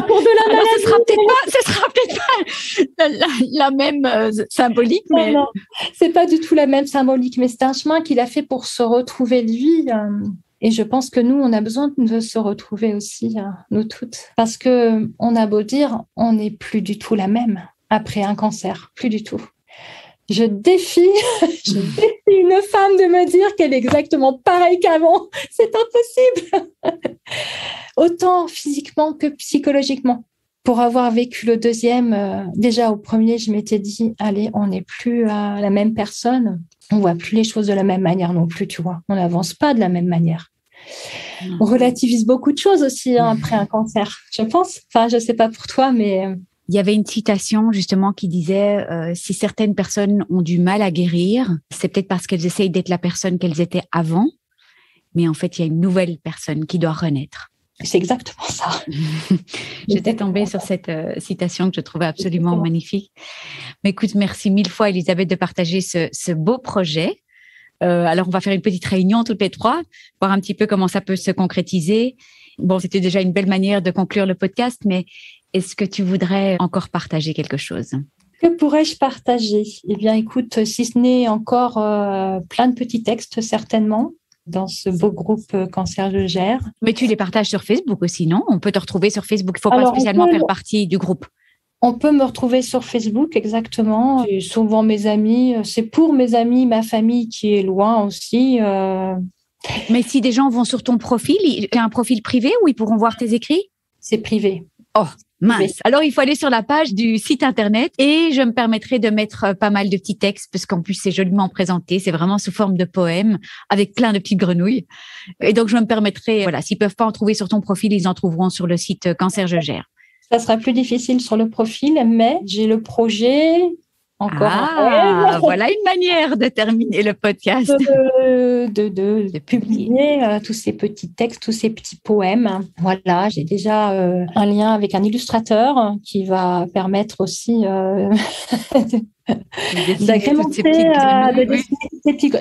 Pour de la alors, ce sera peut-être pas la même symbolique, mais non, c'est pas du tout la même symbolique, mais c'est un chemin qu'il a fait pour se retrouver lui. Et je pense que nous, on a besoin de se retrouver aussi, nous toutes, parce que on a beau dire, on n'est plus du tout la même après un cancer, plus du tout. Je défie une femme de me dire qu'elle est exactement pareille qu'avant. C'est impossible. Autant physiquement que psychologiquement. Pour avoir vécu le deuxième, déjà au premier, je m'étais dit, allez, on n'est plus la même personne. On voit plus les choses de la même manière non plus, tu vois. On n'avance pas de la même manière. On relativise beaucoup de choses aussi après un cancer, je pense. Enfin, je sais pas pour toi, mais... Il y avait une citation justement qui disait si certaines personnes ont du mal à guérir, c'est peut-être parce qu'elles essayent d'être la personne qu'elles étaient avant, mais en fait, il y a une nouvelle personne qui doit renaître. C'est exactement ça. J'étais tombée sur cette citation que je trouvais absolument magnifique. Mais écoute, merci mille fois, Elisabeth, de partager ce beau projet. Alors, on va faire une petite réunion toutes les trois, voir un petit peu comment ça peut se concrétiser. Bon, c'était déjà une belle manière de conclure le podcast, mais Est-ce que tu voudrais encore partager quelque chose ? Que pourrais-je partager ? Eh bien, écoute, si ce n'est encore plein de petits textes, certainement, dans ce beau groupe Cancer je gère. Mais tu les partages sur Facebook aussi, non ? On peut te retrouver sur Facebook. Il ne faut pas spécialement faire partie du groupe. On peut me retrouver sur Facebook, exactement. Et souvent mes amis, c'est pour mes amis, ma famille qui est loin aussi. Mais si des gens vont sur ton profil, tu as un profil privé où ils pourront voir tes écrits ? C'est privé. Oh, mince. Alors, il faut aller sur la page du site internet et je me permettrai de mettre pas mal de petits textes parce qu'en plus, c'est joliment présenté. C'est vraiment sous forme de poème avec plein de petites grenouilles. Et donc, je me permettrai, voilà, s'ils peuvent pas en trouver sur ton profil, ils en trouveront sur le site Cancer je gère. Ça sera plus difficile sur le profil, mais j'ai le projet encore. Voilà une manière de terminer le podcast. De publier tous ces petits textes, tous ces petits poèmes. Voilà, j'ai déjà un lien avec un illustrateur qui va permettre aussi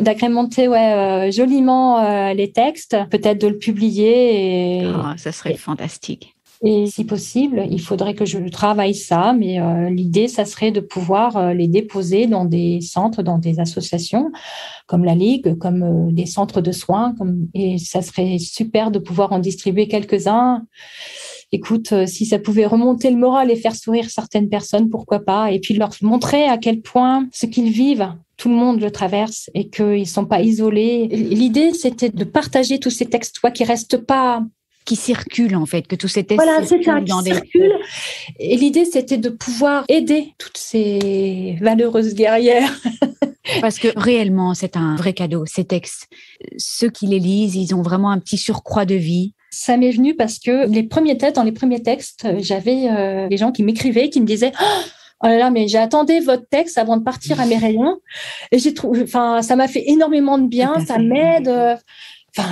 d'agrémenter joliment les textes, peut-être de le publier. Ça serait fantastique. Et si possible, il faudrait que je travaille ça, mais l'idée, ça serait de pouvoir les déposer dans des centres, dans des associations, comme la Ligue, comme des centres de soins, et ça serait super de pouvoir en distribuer quelques-uns. Écoute, si ça pouvait remonter le moral et faire sourire certaines personnes, pourquoi pas, et puis leur montrer à quel point ce qu'ils vivent, tout le monde le traverse et qu'ils ne sont pas isolés. L'idée, c'était de partager tous ces textes, qui ne restent pas... qui circulent en fait, que tous ces textes circulent. Et l'idée, c'était de pouvoir aider toutes ces valeureuses guerrières. Parce que réellement, c'est un vrai cadeau, ces textes. Ceux qui les lisent, ils ont vraiment un petit surcroît de vie. Ça m'est venu parce que dans les premiers textes, j'avais des gens qui m'écrivaient, qui me disaient « Oh là là, mais j'attendais votre texte avant de partir à mes rayons. » Et ça m'a fait énormément de bien, ça m'aide.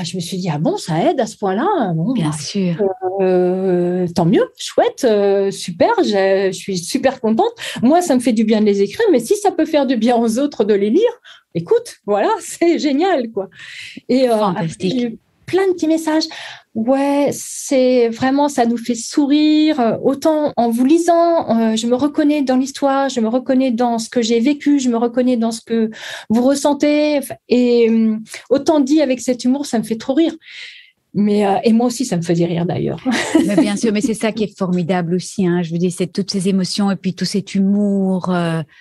Je me suis dit, bon, ça aide à ce point-là. Bon, bien sûr. Tant mieux, chouette, super, je suis super contente. Moi, ça me fait du bien de les écrire, mais si ça peut faire du bien aux autres de les lire, écoute, voilà, c'est génial, quoi. Et fantastique. J'ai eu plein de petits messages. Ouais, c'est vraiment, ça nous fait sourire. Autant en vous lisant, je me reconnais dans l'histoire, je me reconnais dans ce que j'ai vécu, je me reconnais dans ce que vous ressentez. Et autant dit avec cet humour, ça me fait trop rire. Mais et moi aussi, ça me faisait rire d'ailleurs. Mais bien sûr, mais c'est ça qui est formidable aussi. Je veux dire, c'est toutes ces émotions et puis tout cet humour,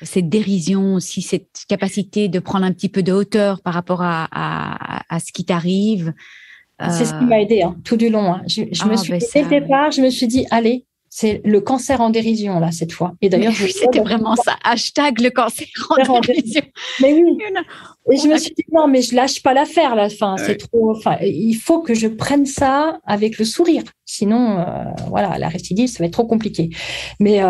cette dérision aussi, cette capacité de prendre un petit peu de hauteur par rapport à ce qui t'arrive. C'est ce qui m'a aidée tout du long. Je me suis dit, dès le départ, je me suis dit, allez, c'est le cancer en dérision, là, cette fois. Et d'ailleurs, c'était vraiment ça. # le cancer en dérision. Mais oui. Et je me suis dit, non, mais je lâche pas l'affaire, là. C'est trop. Il faut que je prenne ça avec le sourire. Sinon, la récidive, ça va être trop compliqué. Mais,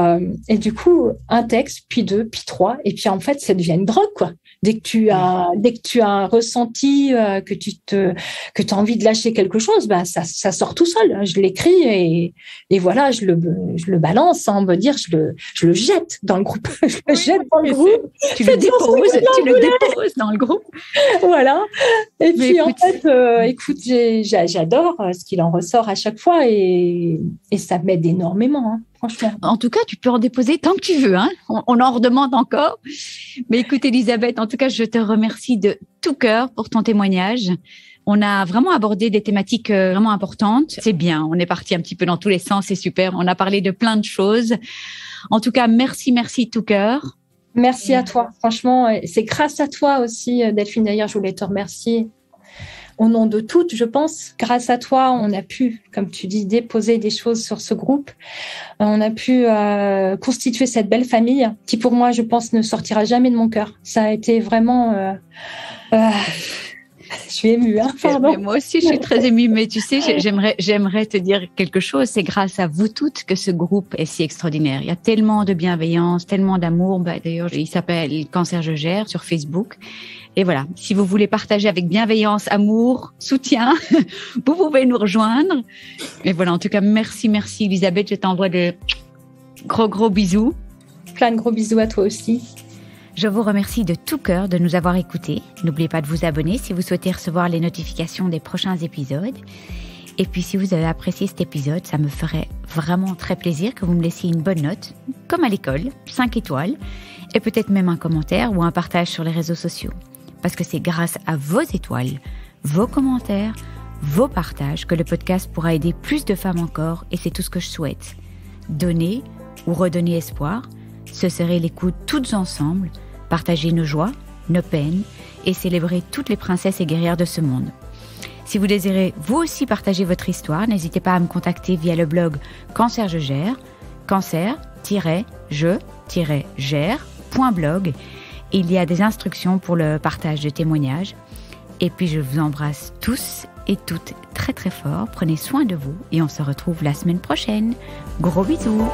et du coup, un texte, puis 2, puis 3. Et puis, en fait, ça devient une drogue, quoi. Dès que tu as un ressenti, que tu as envie de lâcher quelque chose, ça sort tout seul. Je l'écris et voilà, je le balance, on va dire, je le jette dans le groupe. Je le jette dans le groupe. Tu le déposes dans le groupe. Voilà. Et puis, en fait, écoute, j'adore ce qu'il en ressort à chaque fois et ça m'aide énormément, franchement. En tout cas, tu peux en déposer tant que tu veux. On en redemande encore. Mais écoute, Elisabeth, en tout cas, je te remercie de tout cœur pour ton témoignage. On a vraiment abordé des thématiques vraiment importantes. C'est bien, on est parti un petit peu dans tous les sens, c'est super. On a parlé de plein de choses. En tout cas, merci tout cœur. Merci à toi. Franchement, c'est grâce à toi aussi, Delphine. D'ailleurs, je voulais te remercier au nom de toutes, je pense. Grâce à toi, on a pu, comme tu dis, déposer des choses sur ce groupe. On a pu constituer cette belle famille qui, pour moi, je pense, ne sortira jamais de mon cœur. Ça a été vraiment... Je suis émue, pardon. Mais moi aussi, je suis très émue. Mais tu sais, j'aimerais te dire quelque chose. C'est grâce à vous toutes que ce groupe est si extraordinaire. Il y a tellement de bienveillance, tellement d'amour. D'ailleurs, il s'appelle Cancer je gère sur Facebook. Et voilà, si vous voulez partager avec bienveillance, amour, soutien, vous pouvez nous rejoindre. Et voilà, en tout cas, merci Elisabeth. Je t'envoie de gros bisous. Plein de gros bisous à toi aussi. Je vous remercie de tout cœur de nous avoir écoutés. N'oubliez pas de vous abonner si vous souhaitez recevoir les notifications des prochains épisodes. Et puis si vous avez apprécié cet épisode, ça me ferait vraiment très plaisir que vous me laissiez une bonne note, comme à l'école, 5 étoiles, et peut-être même un commentaire ou un partage sur les réseaux sociaux. Parce que c'est grâce à vos étoiles, vos commentaires, vos partages que le podcast pourra aider plus de femmes encore, et c'est tout ce que je souhaite. Donner ou redonner espoir, se serrer les coudes toutes ensemble, partager nos joies, nos peines et célébrer toutes les princesses et guerrières de ce monde. Si vous désirez vous aussi partager votre histoire, n'hésitez pas à me contacter via le blog Cancer je gère, cancer-je-gère.blog. Il y a des instructions pour le partage de témoignages. Et puis je vous embrasse tous et toutes très très fort. Prenez soin de vous et on se retrouve la semaine prochaine. Gros bisous.